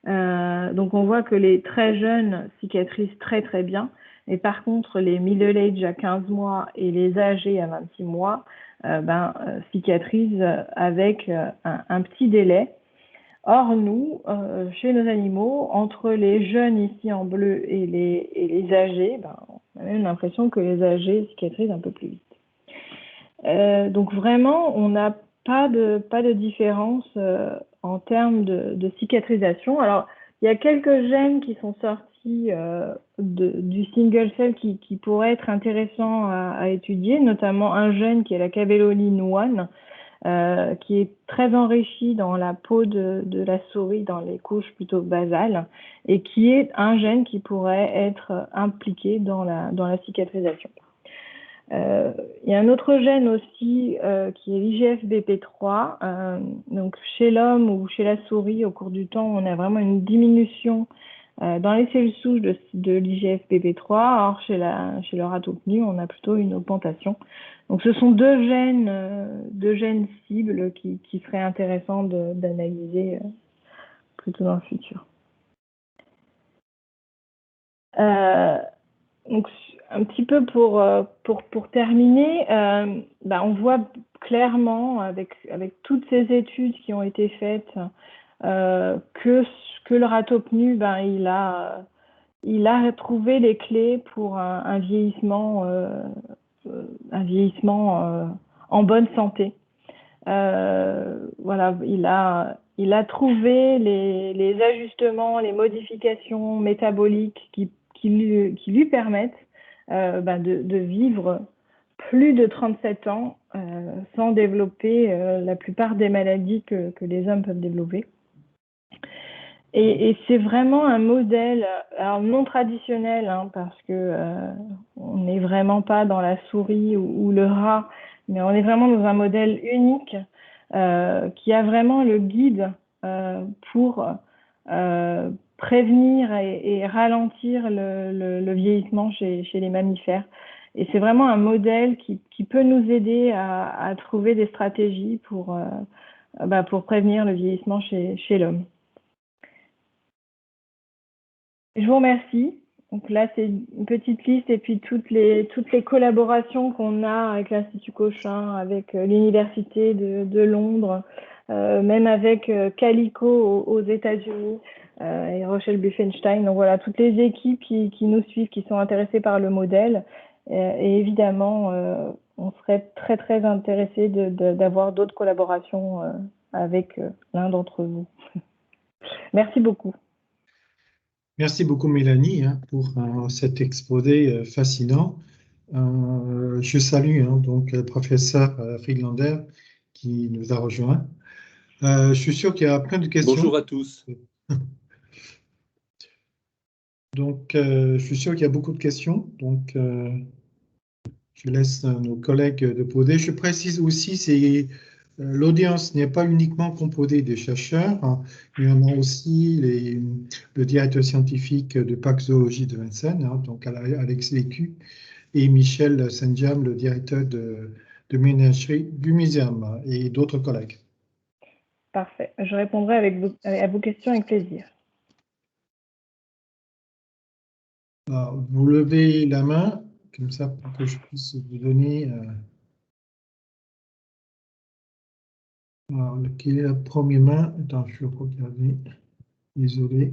B: Donc on voit que les très jeunes cicatrisent très très bien, et par contre les middle age à 15 mois et les âgés à 26 mois cicatrisent avec un petit délai. Or, nous, chez nos animaux, entre les jeunes ici en bleu et les âgés, on a même l'impression que les âgés cicatrisent un peu plus vite. Donc vraiment, on n'a pas de différence en termes de cicatrisation. Alors, il y a quelques gènes qui sont sortis du single cell qui pourraient être intéressants à étudier, notamment un gène qui est la cavéoline 1, qui est très enrichi dans la peau de la souris, dans les couches plutôt basales, et qui est un gène qui pourrait être impliqué dans la cicatrisation. Il y a un autre gène aussi qui est l'IGF-BP3. Donc chez l'homme ou chez la souris, au cours du temps, on a vraiment une diminution dans les cellules souches de l'IGF-BP3. Or, chez le ratopnu, on a plutôt une augmentation. Donc ce sont deux gènes cibles qui seraient intéressants d'analyser plutôt dans le futur. Donc, un petit peu pour terminer, on voit clairement avec toutes ces études qui ont été faites que le ratopnu, il a retrouvé les clés pour un vieillissement en bonne santé. Voilà, il a trouvé les ajustements, les modifications métaboliques qui lui permettent de vivre plus de 37 ans sans développer la plupart des maladies que les hommes peuvent développer. Et c'est vraiment un modèle, alors non traditionnel, parce que on n'est vraiment pas dans la souris ou le rat, mais on est vraiment dans un modèle unique qui a vraiment le guide pour prévenir et ralentir le vieillissement chez les mammifères. Et c'est vraiment un modèle qui peut nous aider à trouver des stratégies pour prévenir le vieillissement chez l'homme. Je vous remercie. Donc là, c'est une petite liste et puis toutes les collaborations qu'on a avec l'Institut Cochin, avec l'Université de Londres, même avec Calico aux États-Unis et Rochelle Buffenstein. Donc voilà, toutes les équipes qui nous suivent, qui sont intéressées par le modèle. Et évidemment, on serait très, très intéressé d'avoir d'autres collaborations avec l'un d'entre vous. Merci beaucoup.
A: Merci beaucoup Mélanie pour cet exposé fascinant. Je salue donc le professeur Friedlander qui nous a rejoint. Je suis sûr qu'il y a plein de questions.
C: Bonjour à tous.
A: Donc, je suis sûr qu'il y a beaucoup de questions. Donc, je laisse nos collègues de poser. Je précise aussi, l'audience n'est pas uniquement composée des chercheurs, il y en a aussi le directeur scientifique de Parc Zoologie de Vincennes, donc Alex Lécu, et Michel Saint-Diam, le directeur de ménagerie du muséum, et d'autres collègues.
B: Parfait. Je répondrai à vos questions avec plaisir.
A: Alors, vous levez la main, comme ça, pour que je puisse vous donner... Alors, quelle est la première main? Attends, je vais regarder. Désolé.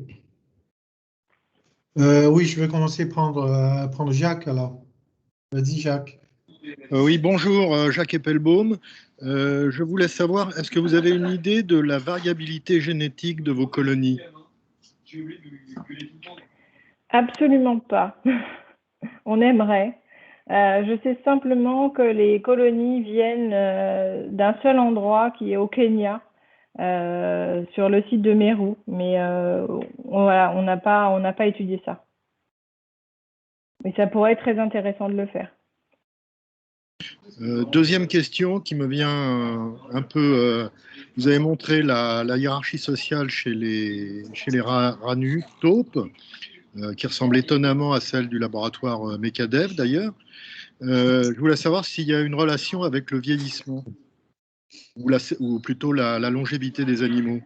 A: Oui, je vais commencer à prendre Jacques, alors. Vas-y, Jacques.
D: Oui, bonjour, Jacques Eppelbaum. Je voulais savoir, est-ce que vous avez une idée de la variabilité génétique de vos colonies?
B: Absolument pas. On aimerait. Je sais simplement que les colonies viennent d'un seul endroit qui est au Kenya, sur le site de Meru, mais voilà, on n'a pas étudié ça. Mais ça pourrait être très intéressant de le faire.
D: Deuxième question qui me vient un peu. Vous avez montré la hiérarchie sociale chez les ranus, taupes, qui ressemble étonnamment à celle du laboratoire Mecadev d'ailleurs. Je voulais savoir s'il y a une relation avec le vieillissement, ou plutôt la longévité des animaux.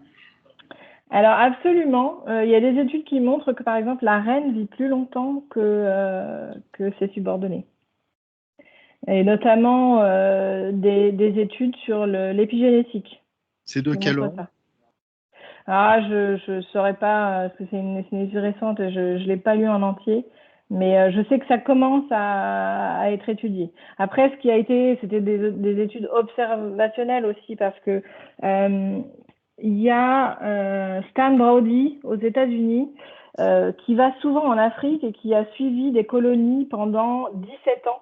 B: Alors absolument, il y a des études qui montrent que par exemple la reine vit plus longtemps que ses subordonnés. Et notamment des études sur l'épigénétique.
D: C'est de quel ordre?
B: Je ne saurais pas, parce que c'est une étude récente, je ne l'ai pas lu en entier, mais je sais que ça commence à être étudié. Après, ce qui a été, c'était des études observationnelles aussi, parce que il y a Stan Brody aux États-Unis qui va souvent en Afrique et qui a suivi des colonies pendant 17 ans.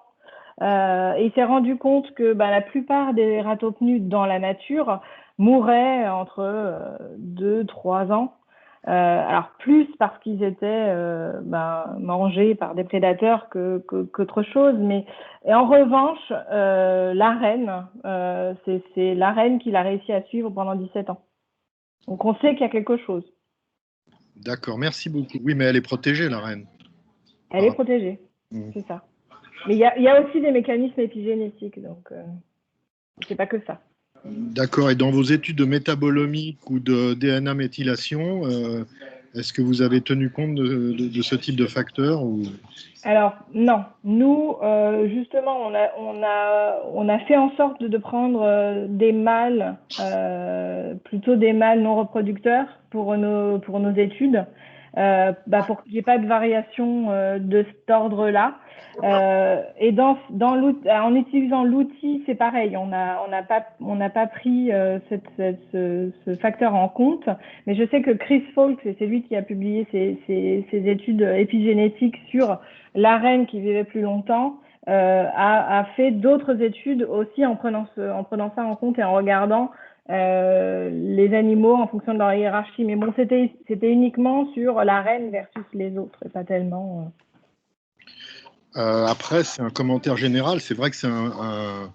B: Et il s'est rendu compte que la plupart des ratopnus dans la nature mouraient entre 2-3 ans. Alors plus parce qu'ils étaient mangés par des prédateurs qu'autre chose. Mais et en revanche, la reine, c'est la reine qu'il a réussi à suivre pendant 17 ans. Donc on sait qu'il y a quelque chose.
D: D'accord, merci beaucoup. Oui, mais elle est protégée, la reine.
B: Elle est protégée, c'est ça. Mais il y a aussi des mécanismes épigénétiques, donc c'est pas que ça.
D: D'accord, et dans vos études de métabolomique ou de DNA méthylation, est-ce que vous avez tenu compte de ce type de facteurs ou...
B: Alors non, nous justement on a fait en sorte de prendre des mâles, plutôt des mâles non reproducteurs pour nos études, pour qu'il n'y ait pas de variation de cet ordre-là. Et en utilisant l'outil, c'est pareil, on n'a pas pris ce facteur en compte, mais je sais que Chris Folks, c'est lui qui a publié ces études épigénétiques sur la reine qui vivait plus longtemps, a fait d'autres études aussi en prenant ça en compte et en regardant les animaux en fonction de leur hiérarchie. Mais bon, c'était uniquement sur la reine versus les autres et pas tellement...
D: Après, c'est un commentaire général. C'est vrai que c'est un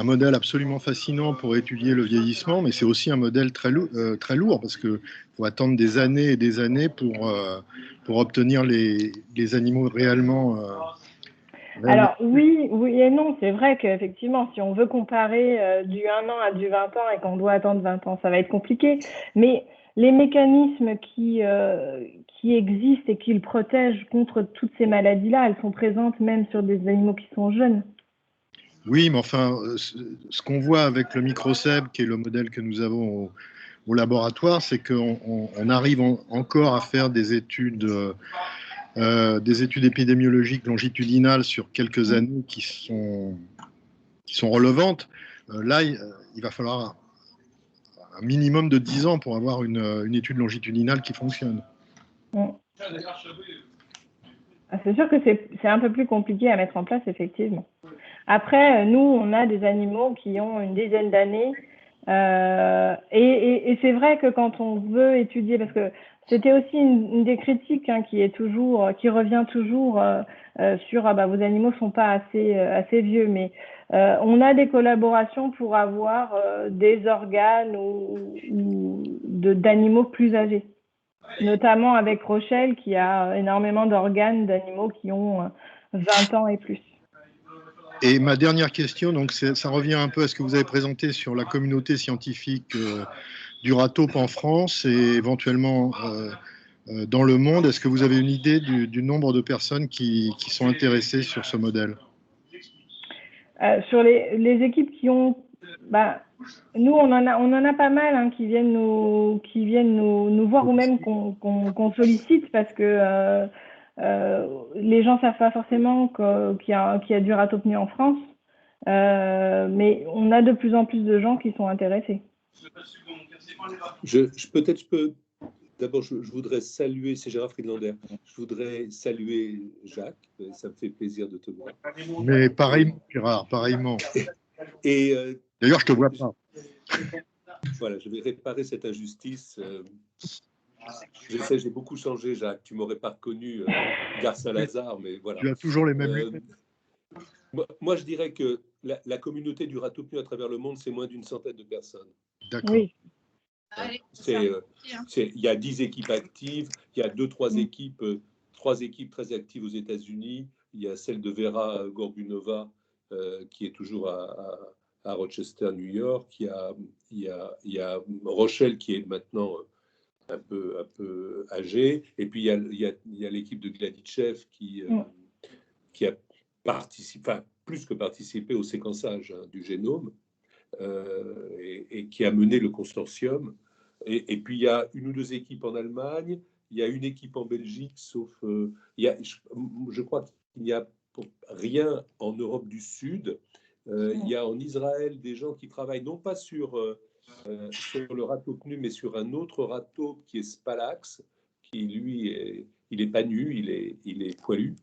D: modèle absolument fascinant pour étudier le vieillissement, mais c'est aussi un modèle très lourd parce qu'il faut attendre des années et des années pour obtenir les animaux réellement.
B: Alors oui et non, c'est vrai qu'effectivement, si on veut comparer du 1 an à du 20 ans et qu'on doit attendre 20 ans, ça va être compliqué. Mais les mécanismes qui existent et qui le protègent contre toutes ces maladies-là, elles sont présentes même sur des animaux qui sont jeunes.
D: Oui, mais enfin, ce qu'on voit avec le microcèbe, qui est le modèle que nous avons au laboratoire, c'est qu'on arrive encore à faire des études épidémiologiques longitudinales sur quelques années qui sont relevantes. Là, il va falloir un minimum de 10 ans pour avoir une étude longitudinale qui fonctionne.
B: C'est sûr que c'est un peu plus compliqué à mettre en place, effectivement. Après, nous, on a des animaux qui ont une dizaine d'années. Et c'est vrai que quand on veut étudier, parce que c'était aussi une des critiques qui revient toujours sur vos animaux sont pas assez vieux, mais on a des collaborations pour avoir des organes ou d'animaux plus âgés, notamment avec Rochelle qui a énormément d'organes d'animaux qui ont 20 ans et plus.
D: Et ma dernière question, donc ça revient un peu à ce que vous avez présenté sur la communauté scientifique du ratope en France et éventuellement dans le monde. Est-ce que vous avez une idée du nombre de personnes qui sont intéressées sur ce modèle?
B: Sur les équipes qui ont... nous, on en a pas mal qui viennent nous voir ou même qu'on sollicite parce que les gens ne savent pas forcément qu'il y a du ratopnie en France. Mais on a de plus en plus de gens qui sont intéressés.
C: D'abord, je voudrais saluer, c'est Gérard Friedlander, je voudrais saluer Jacques, ça me fait plaisir de te voir.
D: Mais pareillement, Gérard, pareillement.
C: Et
D: d'ailleurs, je te vois pas.
C: Voilà, je vais réparer cette injustice. Je sais, j'ai beaucoup changé, Jacques. Tu m'aurais pas reconnu, Gare Saint-Lazare, mais voilà.
D: Tu as toujours les mêmes.
C: Moi, je dirais que la communauté du ratopnu à travers le monde, c'est moins d'une centaine de personnes.
D: D'accord.
B: Oui.
C: Il y a 10 équipes actives, il y a 3 équipes très actives aux États-Unis. Il y a celle de Vera Gorbunova qui est toujours à Rochester, New York. Il y a Rochelle qui est maintenant un peu âgée. Et puis il y a l'équipe de Gladitchev qui a participé, plus que participé au séquençage du génome et qui a mené le consortium. Et puis, il y a une ou deux équipes en Allemagne, il y a une équipe en Belgique, sauf... je crois qu'il n'y a rien en Europe du Sud. Il y a en Israël des gens qui travaillent non pas sur le râteau PNU, mais sur un autre râteau qui est Spalax, qui lui, il n'est pas nu, il est poilu,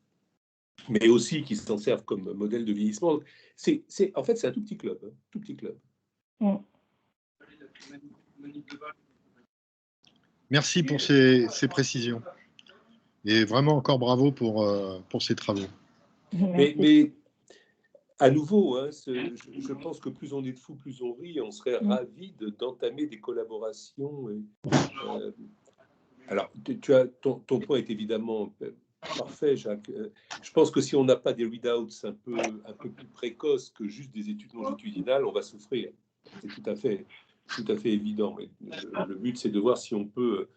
C: mais aussi qui s'en servent comme modèle de vieillissement. En fait, c'est un tout petit club. Tout petit club.
D: Merci pour ces précisions. Et vraiment encore bravo pour ces travaux.
C: Mais à nouveau, je pense que plus on est de fous, plus on rit. On serait ravis d'entamer des collaborations. Alors, ton point est évidemment parfait, Jacques. Je pense que si on n'a pas des readouts un peu plus précoces que juste des études longitudinales, on va souffrir. C'est tout à fait évident. Mais le but, c'est de voir si on peut...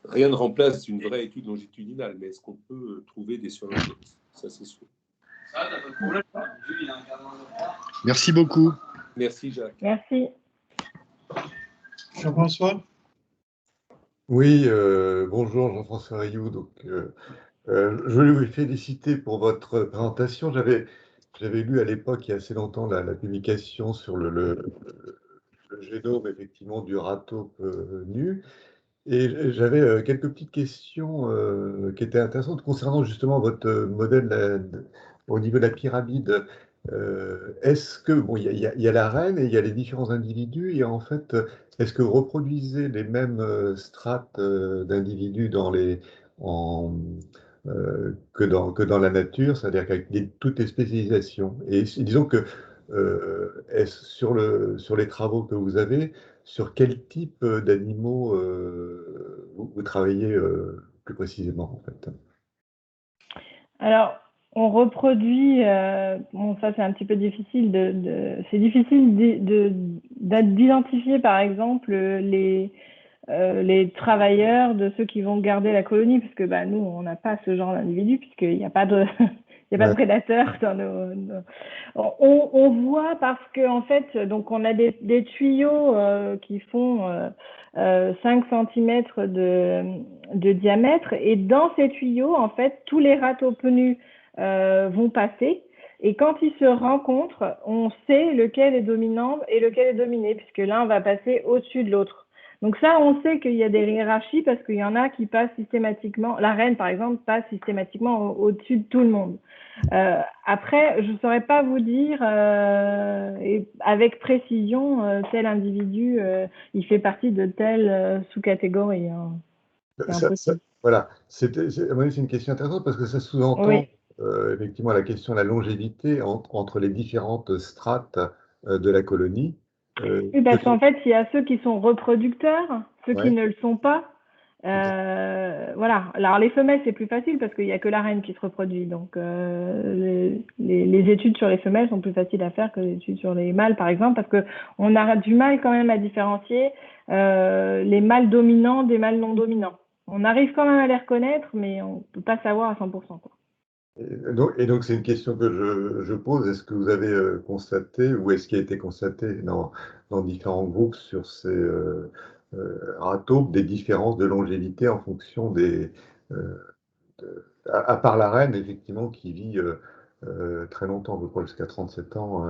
C: Rien ne remplace une vraie étude longitudinale, mais est-ce qu'on peut trouver des survivances? Ça, c'est sûr.
D: Merci beaucoup.
C: Merci, Jacques.
B: Merci.
A: Jean-François?
E: Oui, bonjour Jean-François Rioux. Donc, je voulais vous féliciter pour votre présentation. J'avais lu à l'époque, il y a assez longtemps, la publication sur le génome effectivement du râteau nu. Et j'avais quelques petites questions qui étaient intéressantes concernant justement votre modèle au niveau de la pyramide. Est-ce que, bon, il y a la reine et il y a les différents individus, et en fait, est-ce que vous reproduisez les mêmes strates d'individus que dans la nature, c'est-à-dire qu'avec toutes les spécialisations? Et disons que sur les travaux que vous avez, sur quel type d'animaux vous travaillez plus précisément, en fait?
B: Alors, on reproduit, bon, ça c'est un petit peu difficile c'est difficile d'identifier par exemple les travailleurs de ceux qui vont garder la colonie, puisque nous on n'a pas ce genre d'individu, puisqu'il n'y a pas de de prédateurs dans on voit, parce que en fait, donc on a des tuyaux qui font 5 cm de diamètre, et dans ces tuyaux, en fait, tous les râteaux PNU vont passer, et quand ils se rencontrent, on sait lequel est dominant et lequel est dominé, puisque l'un va passer au-dessus de l'autre. Donc ça, on sait qu'il y a des hiérarchies, parce qu'il y en a qui passent systématiquement, la reine par exemple passe systématiquement au-dessus de tout le monde. Après, je ne saurais pas vous dire avec précision tel individu, il fait partie de telle sous-catégorie.
E: Voilà, c'est une question intéressante, parce que ça sous-entend effectivement la question de la longévité entre les différentes strates de la colonie.
B: Oui, parce qu'en fait, il y a ceux qui sont reproducteurs, ceux qui ne le sont pas. Voilà. Alors les femelles, c'est plus facile parce qu'il n'y a que la reine qui se reproduit. Donc les études sur les femelles sont plus faciles à faire que les études sur les mâles, par exemple, parce qu'on a du mal quand même à différencier les mâles dominants des mâles non dominants. On arrive quand même à les reconnaître, mais on ne peut pas savoir à 100%, quoi.
E: Et donc, c'est une question que je pose. Est-ce que vous avez constaté, ou est-ce qu'il a été constaté dans différents groupes sur ces râteaux, des différences de longévité en fonction à part la reine, effectivement, qui vit très longtemps, je crois, jusqu'à 37 ans.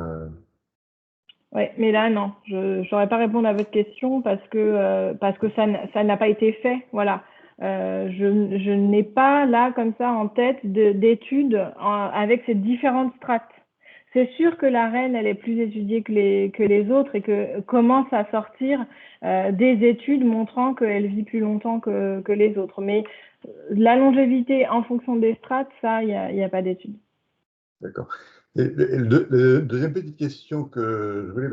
B: Oui, mais là, non. Je ne saurais pas répondre à votre question parce que ça n'a pas été fait. Voilà. Je n'ai pas là comme ça en tête d'études avec ces différentes strates. C'est sûr que la reine, elle est plus étudiée que les autres, et que commence à sortir des études montrant qu'elle vit plus longtemps que les autres. Mais la longévité en fonction des strates, ça, il n'y a pas d'études.
E: D'accord. Deuxième petite question que je voulais...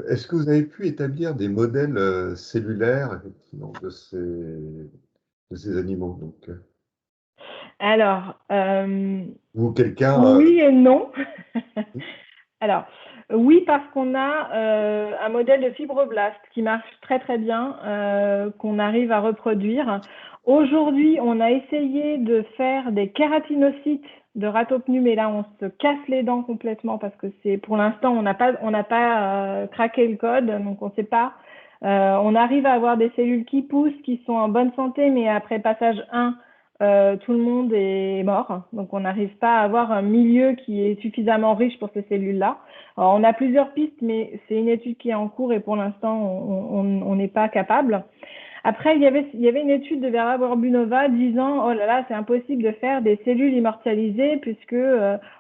E: Est-ce que vous avez pu établir des modèles cellulaires, effectivement, de ces animaux, donc?
B: Alors,
E: Ou quelqu'un...
B: oui et non. Alors, oui, parce qu'on a un modèle de fibroblaste qui marche très très bien, qu'on arrive à reproduire. Aujourd'hui, on a essayé de faire des kératinocytes de ratopnu, mais là on se casse les dents complètement parce que pour l'instant on n'a pas craqué le code, donc on ne sait pas. On arrive à avoir des cellules qui poussent, qui sont en bonne santé, mais après passage 1, tout le monde est mort. Donc on n'arrive pas à avoir un milieu qui est suffisamment riche pour ces cellules-là. Alors, on a plusieurs pistes, mais c'est une étude qui est en cours et pour l'instant on n'est pas capable. Après, il y avait une étude de Vera Gorbunova disant « Oh là là, c'est impossible de faire des cellules immortalisées puisque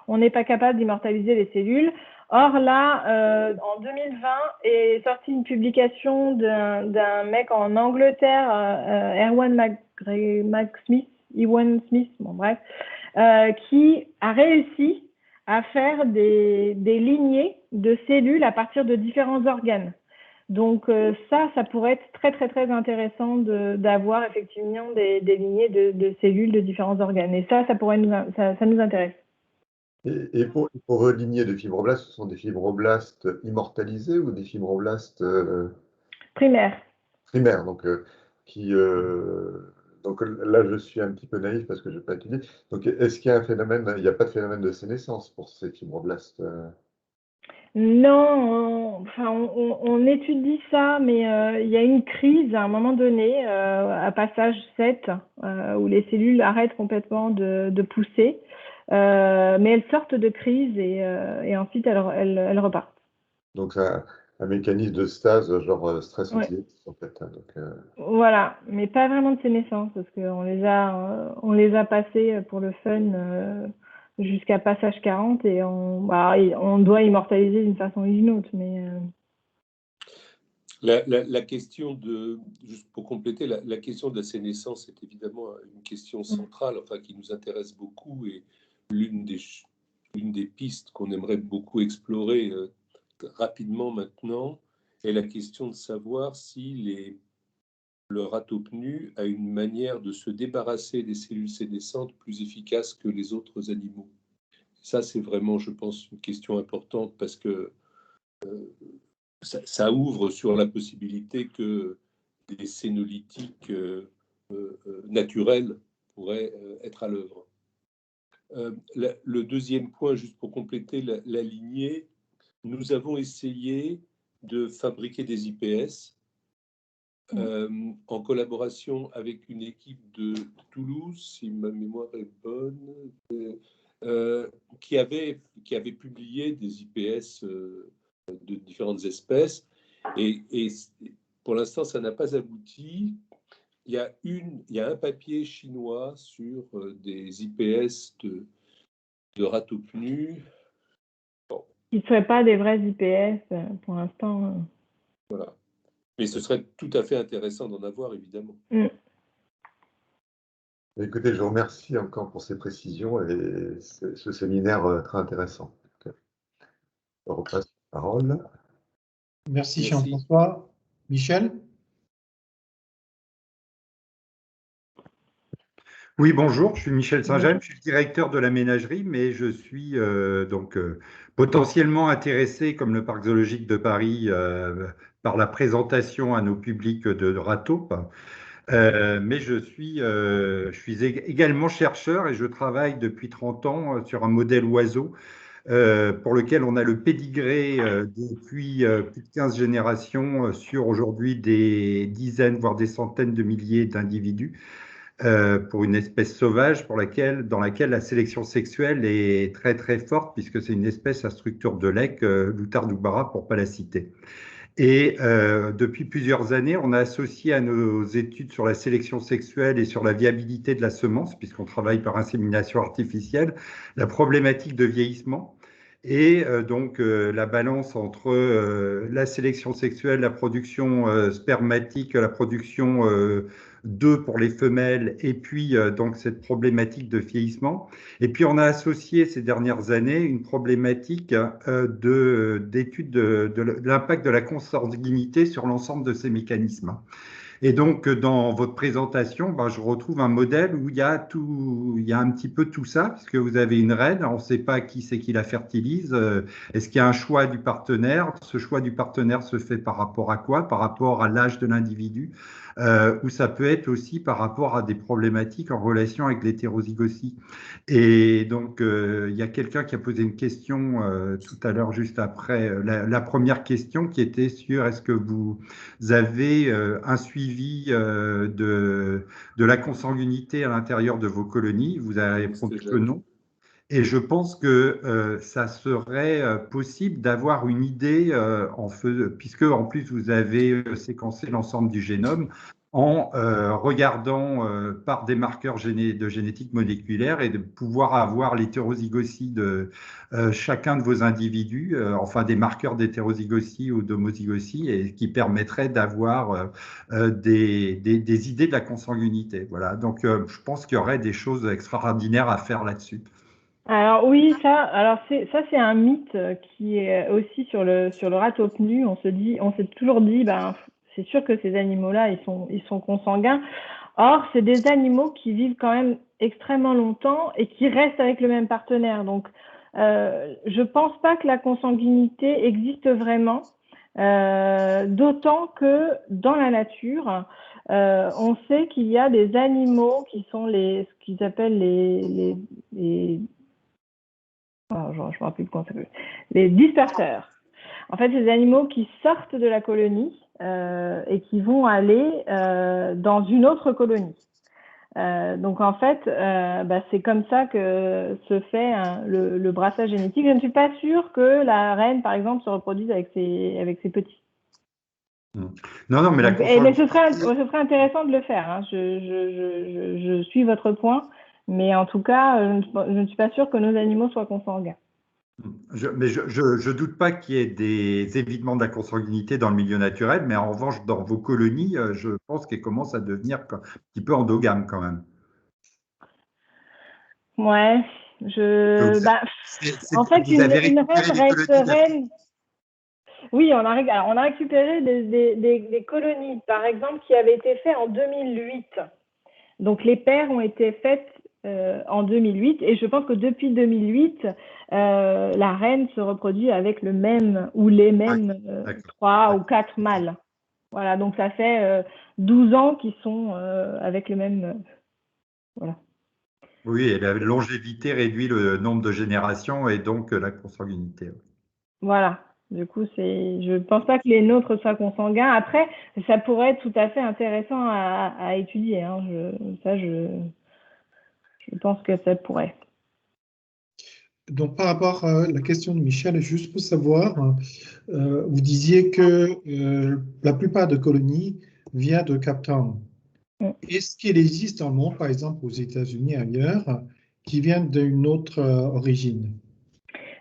B: on n'est pas capable d'immortaliser les cellules. » Or là, en 2020, est sortie une publication d'un mec en Angleterre, Ewan Smith, bon bref, qui a réussi à faire des lignées de cellules à partir de différents organes. Donc ça pourrait être très très très intéressant d'avoir effectivement des lignées de cellules de différents organes. Et ça nous intéresse.
E: Et pour religner de fibroblastes, ce sont des fibroblastes immortalisés ou des fibroblastes
B: primaires.
E: Primaires, donc donc là je suis un petit peu naïf parce que je n'ai pas étudié. Donc est-ce qu'il y a un phénomène, il n'y a pas de phénomène de sénescence pour ces fibroblastes
B: Non, on étudie ça, mais il y a une crise à un moment donné, à passage 7, où les cellules arrêtent complètement de pousser, mais elles sortent de crise et ensuite elles repartent.
E: Donc c'est un mécanisme de stase, genre stress
B: Ouais.
E: oxydatif en fait. Hein, donc,
B: Voilà, mais pas vraiment de sénescence, parce qu'on les a passés pour le fun jusqu'à passage 40 et on doit immortaliser d'une façon ou d'une autre. Mais
C: la question juste pour compléter, la question de la sénescence est évidemment une question centrale, enfin qui nous intéresse beaucoup et l'une des pistes qu'on aimerait beaucoup explorer rapidement maintenant est la question de savoir si le ratopnu a une manière de se débarrasser des cellules sénescentes plus efficace que les autres animaux. Ça, c'est vraiment, je pense, une question importante parce que ça ouvre sur la possibilité que des sénolytiques naturels pourraient être à l'œuvre. Le deuxième point, juste pour compléter la lignée, nous avons essayé de fabriquer des IPS en collaboration avec une équipe de Toulouse, si ma mémoire est bonne, qui avait publié des IPS de différentes espèces. Et pour l'instant, ça n'a pas abouti. Il y a un papier chinois sur des IPS de ratopnu. Bon.
B: Qui ne seraient pas des vrais IPS pour l'instant.
C: Voilà. Mais ce serait tout à fait intéressant d'en avoir, évidemment.
E: Écoutez, je vous remercie encore pour ces précisions et ce séminaire très intéressant. Je repasse la parole.
A: Merci Jean-François. Michel?
F: Oui, bonjour, je suis Michel Saint-James, je suis le directeur de la ménagerie, mais je suis potentiellement intéressé, comme le Parc zoologique de Paris, par la présentation à nos publics de Rataupe. Mais je suis également chercheur et je travaille depuis 30 ans sur un modèle oiseau pour lequel on a le pédigré depuis plus de 15 générations sur aujourd'hui des dizaines, voire des centaines de milliers d'individus. Pour une espèce sauvage dans laquelle la sélection sexuelle est très très forte, puisque c'est une espèce à structure de lek, l'Outardoubara pour ne pas la citer. Et depuis plusieurs années, on a associé à nos études sur la sélection sexuelle et sur la viabilité de la semence, puisqu'on travaille par insémination artificielle, la problématique de vieillissement. Et donc la balance entre la sélection sexuelle, la production spermatique, la production d'œufs pour les femelles, et puis donc cette problématique de vieillissement. Et puis on a associé ces dernières années une problématique d'étude de l'impact de la consanguinité sur l'ensemble de ces mécanismes. Et donc, dans votre présentation, ben, je retrouve un modèle où il y a il y a un petit peu tout ça, puisque vous avez une reine, on ne sait pas qui c'est qui la fertilise. Est-ce qu'il y a un choix du partenaire? Ce choix du partenaire se fait par rapport à quoi? Par rapport à l'âge de l'individu, ou ça peut être aussi par rapport à des problématiques en relation avec l'hétérozygosie. Et donc, il y a quelqu'un qui a posé une question tout à l'heure, juste après la première question, qui était sur est-ce que vous avez un suivi de la consanguinité à l'intérieur de vos colonies? Vous avez répondu que non. Et je pense que ça serait possible d'avoir une idée, puisque en plus vous avez séquencé l'ensemble du génome, en regardant par des marqueurs de génétique moléculaire et de pouvoir avoir l'hétérozygosie de chacun de vos individus, enfin des marqueurs d'hétérozygosie ou d'homozygosie, et qui permettrait d'avoir des idées de la consanguinité. Voilà. Donc je pense qu'il y aurait des choses extraordinaires à faire là-dessus.
B: Alors oui, ça c'est un mythe qui est aussi sur le ratope-nu. On s'est toujours dit, ben c'est sûr que ces animaux-là, ils sont consanguins. Or, c'est des animaux qui vivent quand même extrêmement longtemps et qui restent avec le même partenaire. Donc, je pense pas que la consanguinité existe vraiment, d'autant que dans la nature, on sait qu'il y a des animaux qui sont ce qu'ils appellent je me rappelle plus comment ça s'appelle, les disperseurs. En fait, c'est des animaux qui sortent de la colonie et qui vont aller dans une autre colonie. Donc en fait, c'est comme ça que se fait le brassage génétique. Je ne suis pas sûre que la reine, par exemple, se reproduise avec ses petits.
F: Non, mais
B: mais ce serait intéressant de le faire. Hein. Je suis votre point, mais en tout cas, je ne suis pas sûre que nos animaux soient consanguins.
F: Mais je doute pas qu'il y ait des évitements de la consanguinité dans le milieu naturel, mais en revanche, dans vos colonies, je pense qu'elles commencent à devenir un petit peu endogames quand même.
B: Ouais, en fait, une reine reste reine. Oui, on a récupéré des colonies, par exemple, qui avaient été faites en 2008. Donc, les paires ont été faites en 2008, et je pense que depuis 2008, la reine se reproduit avec le même ou les mêmes 3 ou 4 mâles. Voilà, donc ça fait 12 ans qu'ils sont avec le même. Voilà.
F: Oui, et la longévité réduit le nombre de générations et donc la consanguinité.
B: Voilà. Du coup, je ne pense pas que les nôtres soient consanguins. Après, ça pourrait être tout à fait intéressant à étudier. Hein. Je pense que ça pourrait.
A: Donc, par rapport à la question de Michel, juste pour savoir, vous disiez que la plupart des colonies viennent de Cape Town. Est-ce qu'il existe un monde, par exemple aux États-Unis ailleurs, qui viennent d'une autre origine?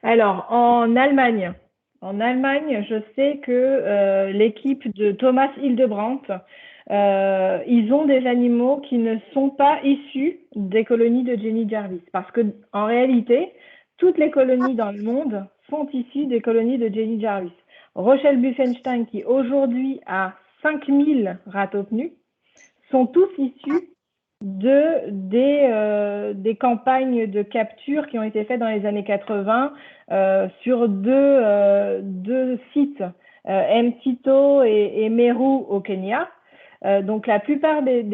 B: Alors, en Allemagne, je sais que l'équipe de Thomas Hildebrandt, ils ont des animaux qui ne sont pas issus des colonies de Jenny Jarvis. Parce que en réalité, toutes les colonies dans le monde sont issues des colonies de Jenny Jarvis. Rochelle Buffenstein, qui aujourd'hui a 5000 ratope-nus, sont tous issus des campagnes de capture qui ont été faites dans les années 80 sur deux sites, Mtito et Meru au Kenya. Donc la plupart des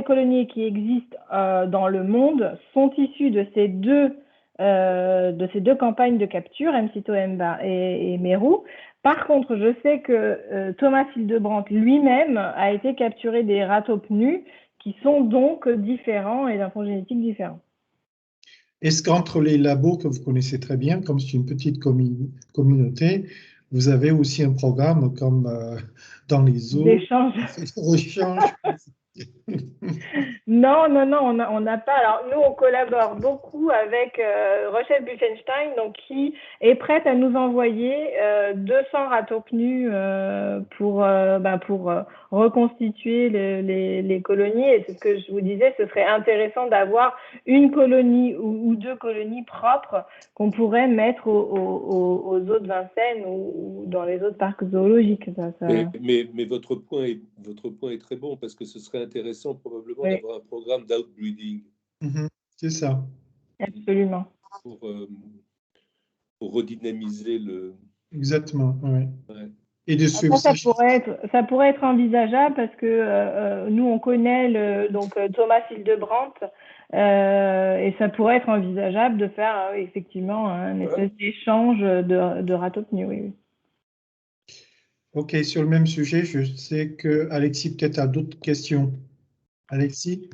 B: colonies qui existent dans le monde sont issues de ces deux campagnes de capture, Mtito et Meru. Par contre, je sais que Thomas Hildebrandt lui-même a été capturé des ratope-nus qui sont donc différents et d'un fond génétique différent.
A: Est-ce qu'entre les labos que vous connaissez très bien, comme c'est une petite communauté, vous avez aussi un programme comme dans les zoos
B: d'échange? Non, on n'a pas. Alors, nous, on collabore beaucoup avec Rochelle Buffenstein, donc, qui est prête à nous envoyer 200 ratope-nus pour reconstituer les colonies. Et c'est ce que je vous disais, ce serait intéressant d'avoir une colonie ou deux colonies propres qu'on pourrait mettre aux zoo de Vincennes ou dans les autres parcs zoologiques.
C: Mais mais votre point est très bon, parce que ce serait intéressant probablement
B: Oui.
C: d'avoir un programme d'outbreeding
A: C'est ça.
B: Absolument.
C: pour redynamiser le.
A: Exactement. Ouais.
C: Ouais.
A: Et de suivre
B: Ça pourrait être envisageable parce que nous, on connaît Thomas Hildebrandt et ça pourrait être envisageable de faire effectivement un espèce d'échange de ratopnies. Oui.
A: OK, sur le même sujet, je sais que Alexis peut-être a d'autres questions. Alexis?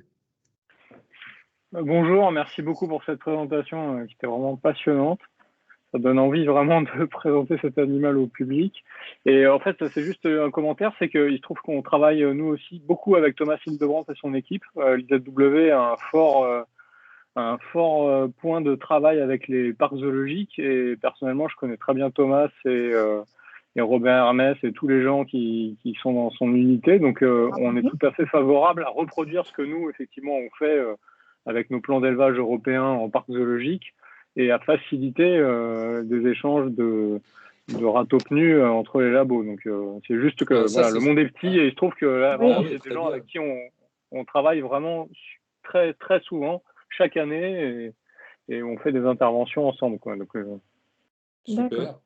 G: Bonjour, merci beaucoup pour cette présentation qui était vraiment passionnante. Ça donne envie vraiment de présenter cet animal au public. Et en fait, c'est juste un commentaire, c'est qu'il se trouve qu'on travaille nous aussi beaucoup avec Thomas Hildebrandt et son équipe. L'IZW a un fort point de travail avec les parcs zoologiques et personnellement, je connais très bien Thomas et Robert Hermès et tous les gens qui sont dans son unité. Donc, on est tout à fait favorable à reproduire ce que nous, effectivement, on fait avec nos plans d'élevage européens en parc zoologique et à faciliter des échanges de ratopnus entre les labos. Donc, c'est juste que le monde est petit et il se trouve que là, vraiment, c'est des gens avec qui on travaille vraiment très, très souvent, chaque année, et on fait des interventions ensemble, quoi. Donc,
C: Super.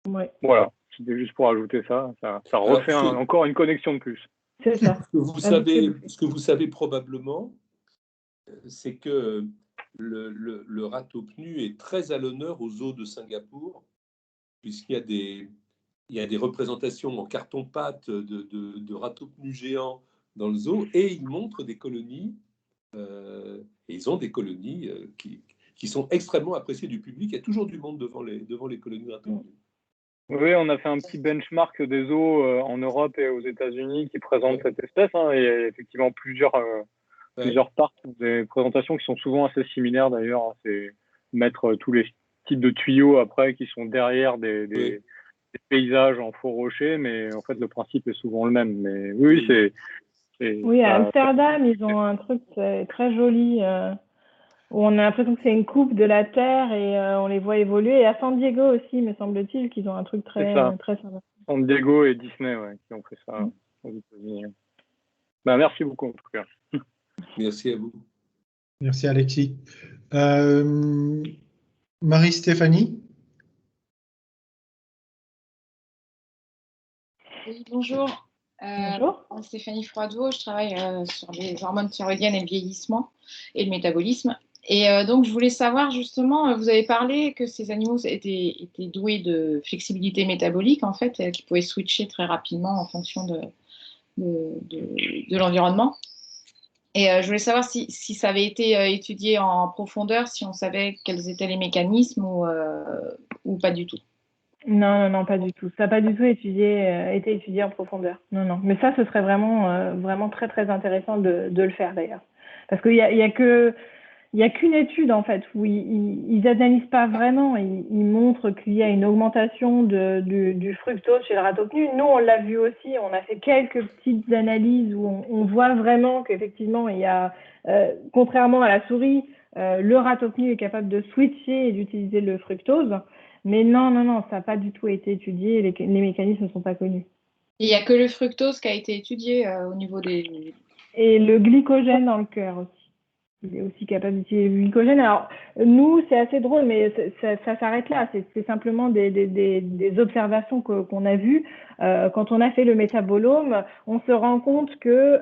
B: Ouais.
G: Voilà, c'était juste pour ajouter ça. Ça refait encore une connexion de plus.
B: C'est ça.
C: Ce que vous savez probablement, c'est que le ratopnu est très à l'honneur aux zoos de Singapour, puisqu'il y a des représentations en carton-pâte de ratopnus géants dans le zoo, et ils montrent des colonies, et ils ont des colonies qui sont extrêmement appréciées du public. Il y a toujours du monde devant les colonies de ratopnus.
G: Oui, on a fait un petit benchmark des zoos en Europe et aux États-Unis qui présentent cette espèce. Et il y a effectivement plusieurs parcs, des présentations qui sont souvent assez similaires d'ailleurs. C'est mettre tous les types de tuyaux après qui sont derrière des paysages en faux rochers, mais en fait le principe est souvent le même. Mais oui,
B: Oui, à Amsterdam, ils ont un truc très joli où on a l'impression que c'est une coupe de la Terre et on les voit évoluer. Et à San Diego aussi, me semble-t-il, qu'ils ont un truc très sympa.
G: San Diego et Disney, qui ont fait ça aux États-Unis. Merci beaucoup en tout cas.
C: Merci à vous.
A: Merci Alexis. Marie-Stéphanie?
H: Oui, bonjour.
B: Bonjour.
H: Stéphanie Froideau, je travaille sur les hormones thyroïdiennes et le vieillissement et le métabolisme. Et donc, je voulais savoir justement, vous avez parlé que ces animaux étaient doués de flexibilité métabolique, en fait, qui pouvaient switcher très rapidement en fonction de l'environnement. Et je voulais savoir si ça avait été étudié en profondeur, si on savait quels étaient les mécanismes ou pas du tout.
B: Non, pas du tout. Ça n'a pas du tout été étudié en profondeur. Non. Mais ça, ce serait vraiment très, très intéressant de le faire d'ailleurs. Parce qu'il y a qu'une étude en fait où ils n'analysent pas vraiment. Ils montrent qu'il y a une augmentation du fructose chez le ratopnu. Nous, on l'a vu aussi. On a fait quelques petites analyses où on voit vraiment qu'effectivement, il y a, contrairement à la souris, le ratopnu est capable de switcher et d'utiliser le fructose. Mais non, ça n'a pas du tout été étudié, les mécanismes ne sont pas connus.
H: Il n'y a que le fructose qui a été étudié au niveau des...
B: Et le glycogène dans le cœur aussi. Il est aussi capable d'utiliser le glycogène. Alors, nous, c'est assez drôle, mais ça s'arrête là. C'est simplement des observations qu'on a vues. Quand on a fait le métabolome, on se rend compte que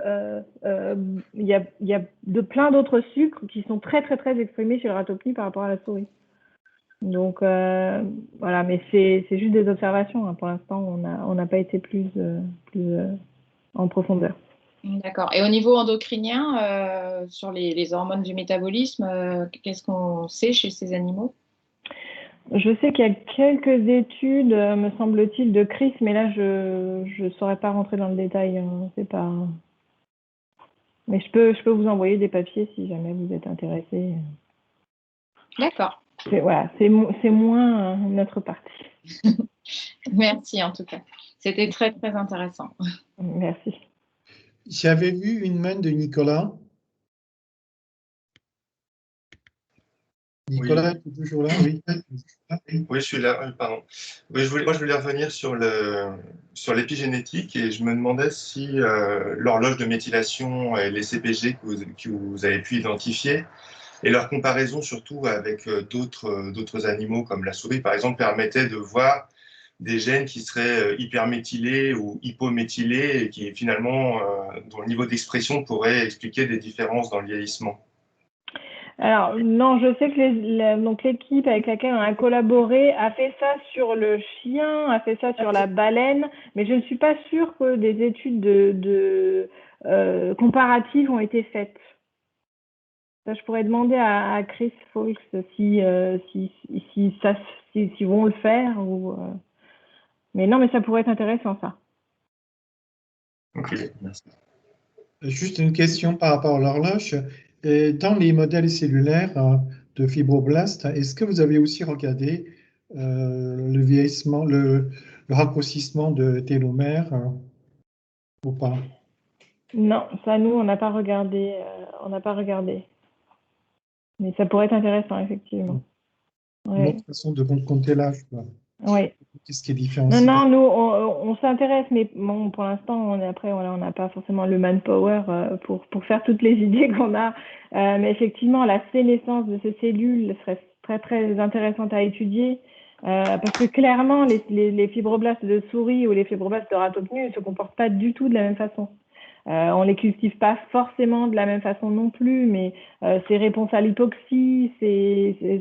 B: il y a plein d'autres sucres qui sont très, très, très exprimés chez le ratopni par rapport à la souris. Donc voilà, mais c'est juste des observations. Pour l'instant, on n'a pas été plus en profondeur.
H: D'accord. Et au niveau endocrinien, sur les hormones du métabolisme, qu'est-ce qu'on sait chez ces animaux?
B: Je sais qu'il y a quelques études, me semble-t-il, de Chris, mais là, je ne saurais pas rentrer dans le détail. C'est pas... Mais je peux vous envoyer des papiers si jamais vous êtes intéressé.
H: D'accord.
B: C'est moins notre partie.
H: Merci en tout cas. C'était très, très intéressant.
B: Merci.
A: J'avais vu une main de Nicolas. Nicolas, tu es toujours là? Oui.
I: Oui, je suis là, pardon. Oui, moi, je voulais revenir sur l'épigénétique et je me demandais si l'horloge de méthylation et les CPG que vous avez pu identifier et leur comparaison surtout avec d'autres animaux comme la souris, par exemple, permettait de voir des gènes qui seraient hyperméthylés ou hypométhylés et qui finalement, dont le niveau d'expression pourrait expliquer des différences dans le vieillissement.
B: Alors, non, je sais que donc l'équipe avec laquelle on a collaboré a fait ça sur le chien, a fait ça sur la baleine, mais je ne suis pas sûre que des études comparatives ont été faites. Ça, je pourrais demander à Chris Fawkes si vont le faire. Mais non, mais ça pourrait être intéressant, ça.
I: Ok, merci.
A: Juste une question par rapport à l'horloge. Dans les modèles cellulaires de fibroblastes, est-ce que vous avez aussi regardé le vieillissement, le raccourcissement de télomères ou pas?
B: Non, ça, nous, on n'a pas regardé. Mais ça pourrait être intéressant, effectivement.
A: Une autre façon de compter l'âge.
B: Oui.
A: Qu'est-ce qui est différent?
B: Non, nous, on s'intéresse, mais bon, pour l'instant, on n'a pas forcément le manpower pour faire toutes les idées qu'on a. Mais effectivement, la sénescence de ces cellules serait très, très intéressante à étudier. Parce que clairement, les fibroblastes de souris ou les fibroblastes de ratopnus ne se comportent pas du tout de la même façon. On les cultive pas forcément de la même façon non plus, mais ses réponses à l'hypoxie,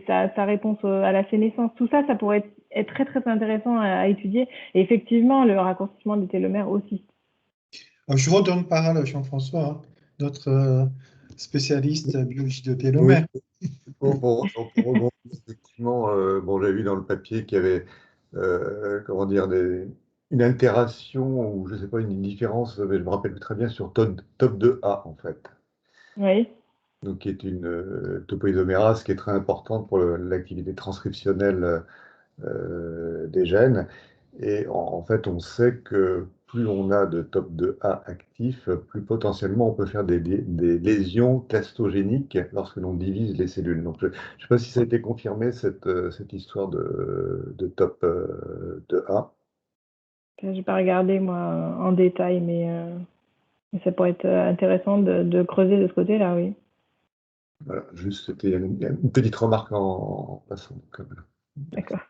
B: sa réponse à la sénescence, tout ça, ça pourrait être très très intéressant à étudier. Et effectivement, le raccourcissement des télomères aussi.
A: Je redonne parole à Jean-François, hein, notre spécialiste biologie de télomères.
E: Oui. Pour rebondir, effectivement, bon, j'ai vu dans le papier qu'il y avait comment dire, une altération ou je ne sais pas, une différence, mais je me rappelle plus très bien sur TOP2A en fait.
B: Oui.
E: Donc, qui est une topoisomérase qui est très importante pour l'activité transcriptionnelle des gènes. Et en fait, on sait que plus on a de TOP2A actifs, plus potentiellement on peut faire des lésions clastogéniques lorsque l'on divise les cellules. Donc, je ne sais pas si ça a été confirmé, cette histoire de TOP2A.
B: Je n'ai pas regardé, moi, en détail, mais ça pourrait être intéressant de creuser de ce côté-là, oui.
E: Voilà, juste, c'était une petite remarque en passant. Voilà.
B: D'accord.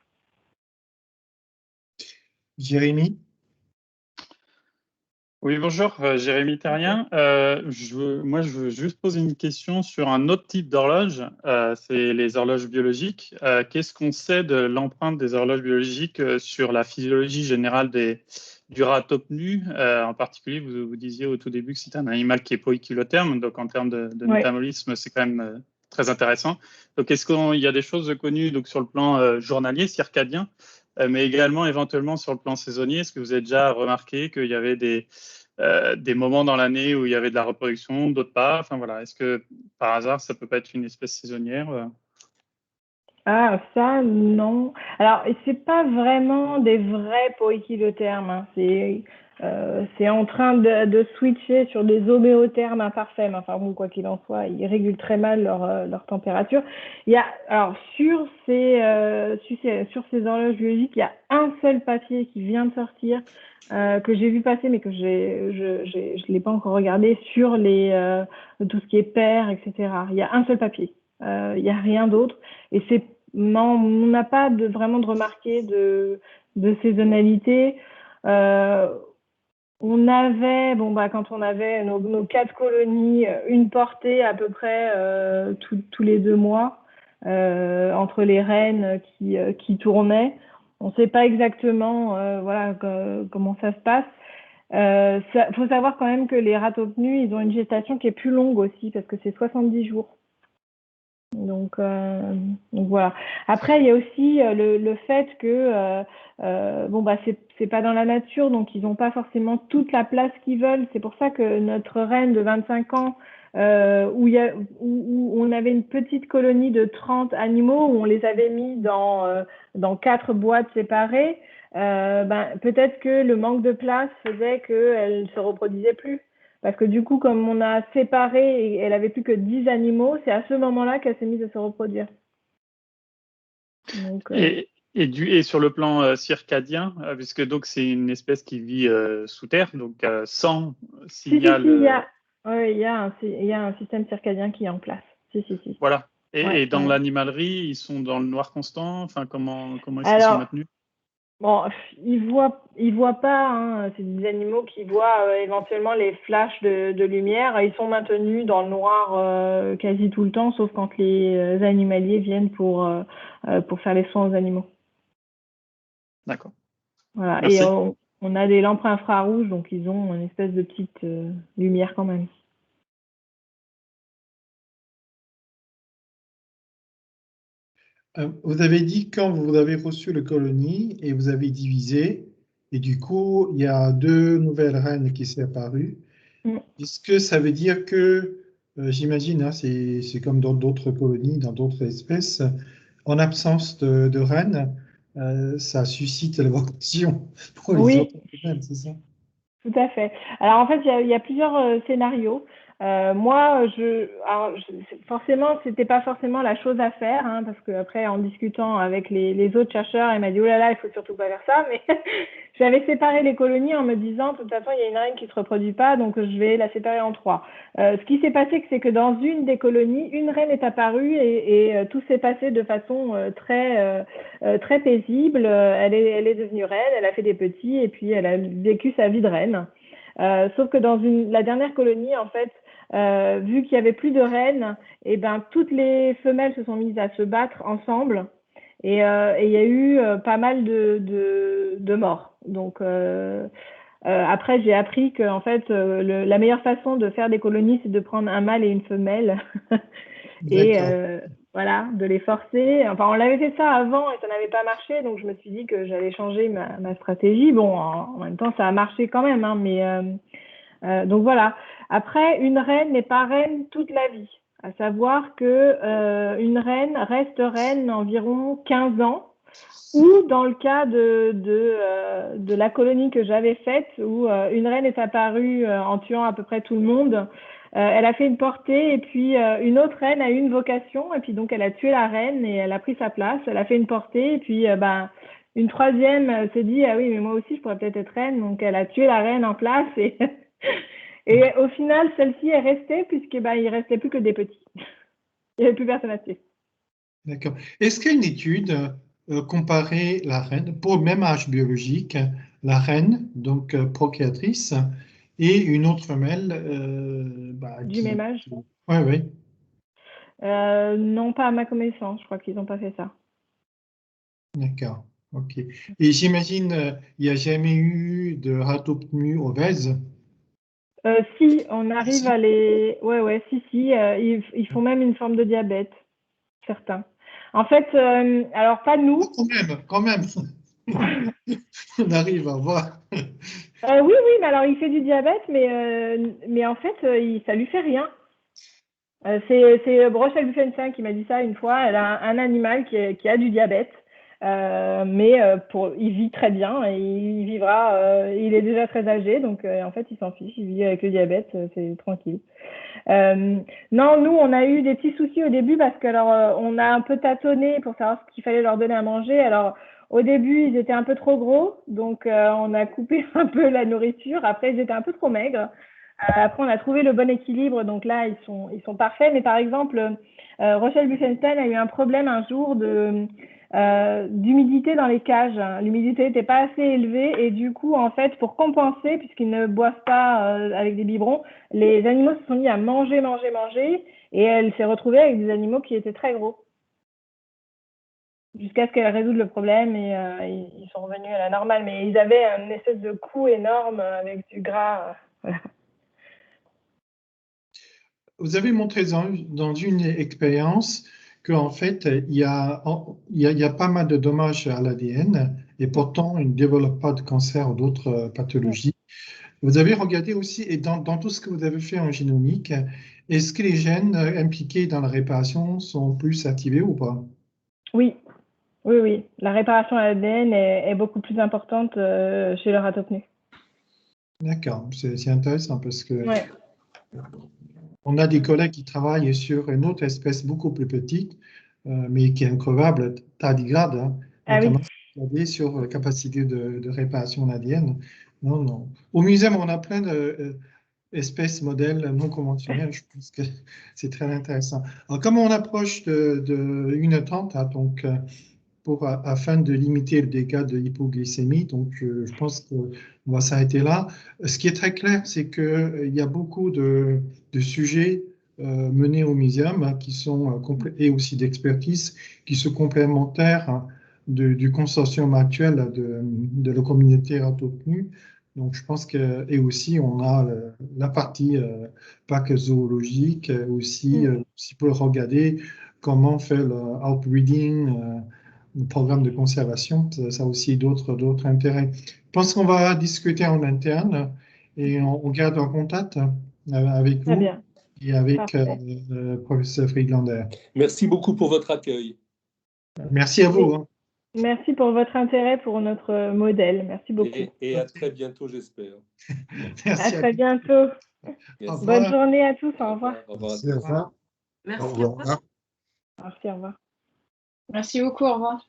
A: Jérémy?
J: Oui, bonjour, Jérémy Terrien. Moi, je veux juste poser une question sur un autre type d'horloge, c'est les horloges biologiques. Qu'est-ce qu'on sait de l'empreinte des horloges biologiques sur la physiologie générale du ratopnu? En particulier, vous disiez au tout début que c'était un animal qui est poikilotherme, donc en termes de métabolisme, c'est quand même très intéressant. Donc, est-ce qu'il y a des choses connues donc, sur le plan journalier, circadien, mais également éventuellement sur le plan saisonnier? Est-ce que vous avez déjà remarqué qu'il y avait des moments dans l'année où il y avait de la reproduction, d'autres pas? Enfin voilà, est-ce que par hasard ça peut pas être une espèce saisonnière?
B: Ah, ça, non. Alors, c'est pas vraiment des vrais poikilothermes, hein. C'est en train de switcher sur des homéothermes imparfaits. Enfin bon, quoi qu'il en soit, ils régulent très mal leur température. Alors, sur ces horloges biologiques, il y a un seul papier qui vient de sortir, que j'ai vu passer, mais que je l'ai pas encore regardé, sur tout ce qui est pair, etc. Il y a un seul papier. Il n'y a rien d'autre. Et non, on n'a pas vraiment de remarqué de saisonnalité. On avait, quand on avait nos 4 colonies, une portée à peu près tous les 2 mois entre les reines qui tournaient. On ne sait pas exactement comment ça se passe. Faut savoir quand même que les ratopnus, ils ont une gestation qui est plus longue aussi parce que c'est 70 jours. Donc voilà. Après, il y a aussi le fait que c'est pas dans la nature, donc ils n'ont pas forcément toute la place qu'ils veulent. C'est pour ça que notre reine de 25 ans, où on avait une petite colonie de 30 animaux, où on les avait mis dans 4 boîtes séparées, peut-être que le manque de place faisait qu'elles ne se reproduisaient plus. Parce que du coup, comme on a séparé et elle avait plus que 10 animaux, c'est à ce moment-là qu'elle s'est mise à se reproduire. Donc,
J: et sur le plan circadien, puisque donc c'est une espèce qui vit sous terre, donc sans signal.
B: il y a un système circadien qui est en place. Si.
J: Voilà. Et dans
B: ouais.
J: l'animalerie, ils sont dans le noir constant. Enfin, comment est-ce qu'ils
B: Alors,
J: sont maintenus?
B: Bon, ils voient pas, hein. C'est des animaux qui voient éventuellement les flashs de lumière. Ils sont maintenus dans le noir quasi tout le temps, sauf quand les animaliers viennent pour faire les soins aux animaux.
J: D'accord.
B: Voilà.
J: Merci.
B: Et on a des lampes infrarouges, donc ils ont une espèce de petite lumière quand même.
A: Vous avez dit quand vous avez reçu le colonie et vous avez divisé, et du coup, il y a 2 nouvelles reines qui sont apparues. Est-ce que ça veut dire que, j'imagine, hein, c'est comme dans d'autres colonies, dans d'autres espèces, en absence de reines, ça suscite la vocation pour les autres reines, c'est ça?
B: Tout à fait. Alors en fait, il y a plusieurs scénarios. Moi, forcément, c'était pas forcément la chose à faire, hein, parce que après, en discutant avec les autres chercheurs, elle m'a dit oh là là, il faut surtout pas faire ça. Mais j'avais séparé les colonies en me disant de toute façon, il y a une reine qui se reproduit pas, donc je vais la séparer en 3. Ce qui s'est passé, c'est que dans une des colonies, une reine est apparue et tout s'est passé de façon très paisible. Elle est devenue reine, elle a fait des petits et puis elle a vécu sa vie de reine. Sauf que dans la dernière colonie, en fait, vu qu'il y avait plus de reines, et ben toutes les femelles se sont mises à se battre ensemble et il y a eu pas mal de morts. Donc après, j'ai appris que en fait, la meilleure façon de faire des colonies, c'est de prendre un mâle et une femelle et voilà, de les forcer. Enfin, on l'avait fait ça avant et ça n'avait pas marché, donc je me suis dit que j'allais changer ma stratégie. Bon, en même temps, ça a marché quand même, hein, mais donc voilà. Après, une reine n'est pas reine toute la vie. À savoir que une reine reste reine environ 15 ans. Ou dans le cas de la colonie que j'avais faite, où une reine est apparue en tuant à peu près tout le monde, elle a fait une portée et puis une autre reine a eu une vocation et puis donc elle a tué la reine et elle a pris sa place. Elle a fait une portée et puis une troisième s'est dit ah oui mais moi aussi je pourrais peut-être être reine, donc elle a tué la reine en place et et au final celle-ci est restée puisque il restait plus que des petits. Il n'y avait plus personne à tuer.
A: D'accord. Est-ce qu'il y a une étude comparer la reine, pour le même âge biologique, la reine, donc procréatrice, et une autre femelle
B: du même âge?
A: Oui.
B: Non, pas à ma connaissance. Je crois qu'ils n'ont pas fait ça.
A: D'accord. Ok. Et j'imagine, il n'y a jamais eu de ratopnue obèse?
B: Si, on arrive à les... Ouais, si. Ils font même une forme de diabète, certains. En fait, alors pas nous.
A: Quand même. On arrive à voir.
B: Oui, mais alors il fait du diabète, mais en fait, ça lui fait rien. C'est Rochelle Buffenstein qui m'a dit ça une fois. Elle a un animal qui a du diabète, mais il vit très bien et il vivra. Il est déjà très âgé, donc en fait, il s'en fiche. Il vit avec le diabète, c'est tranquille. Non, nous, on a eu des petits soucis au début parce que on a un peu tâtonné pour savoir ce qu'il fallait leur donner à manger. Alors, au début, ils étaient un peu trop gros, donc on a coupé un peu la nourriture. Après, ils étaient un peu trop maigres. Après, on a trouvé le bon équilibre, donc là, ils sont parfaits. Mais par exemple, Rochelle Buffenstein a eu un problème un jour d'humidité dans les cages. L'humidité n'était pas assez élevée et du coup, en fait, pour compenser, puisqu'ils ne boivent pas avec des biberons, les animaux se sont mis à manger et elle s'est retrouvée avec des animaux qui étaient très gros. Jusqu'à ce qu'elle résoudre le problème et ils sont revenus à la normale. Mais ils avaient une espèce de cou énorme avec du gras. Voilà.
A: Vous avez montré dans une expérience qu'en fait, il y a pas mal de dommages à l'ADN et pourtant, ils ne développent pas de cancer ou d'autres pathologies. Vous avez regardé aussi, et dans tout ce que vous avez fait en génomique, est-ce que les gènes impliqués dans la réparation sont plus activés ou pas?
B: Oui. La réparation à l'ADN est beaucoup plus importante chez le ratopnu.
A: D'accord, c'est intéressant parce que on a des collègues qui travaillent sur une autre espèce beaucoup plus petite, mais qui est increvable, tardigrade, hein,
B: Ah oui.
A: notamment regardé sur la capacité de réparation de l'ADN. Non, non. Au musée, on a plein d'espèces, modèles non conventionnels. Je pense que c'est très intéressant. Alors, comme on approche de 1h30, hein, donc, afin de limiter le dégât de l'hypoglycémie, donc je pense qu'on va s'arrêter là. Ce qui est très clair, c'est qu'il y a beaucoup de sujets menés au muséum hein, qui sont et aussi d'expertise qui sont complémentaires hein, du consortium actuel de la communauté autochtone. Donc je pense que, et aussi on a la partie parc zoologique aussi, aussi pour regarder comment faire le outbreeding, le programme de conservation, ça a aussi d'autres intérêts. Je pense qu'on va discuter en interne et on garde en contact avec
B: Très
A: vous
B: bien.
A: et avec
B: Parfait.
A: le professeur Friedlander.
C: Merci beaucoup pour votre accueil.
A: Merci à vous. Hein.
B: Merci pour votre intérêt pour notre modèle. Merci beaucoup.
C: Et à très bientôt, j'espère.
B: À très bientôt.
C: Merci.
B: Bonne journée à tous. Au revoir.
C: Au revoir.
E: Merci, au revoir.
H: Merci.
E: Au revoir.
B: Merci, au revoir.
H: Merci beaucoup. Au revoir.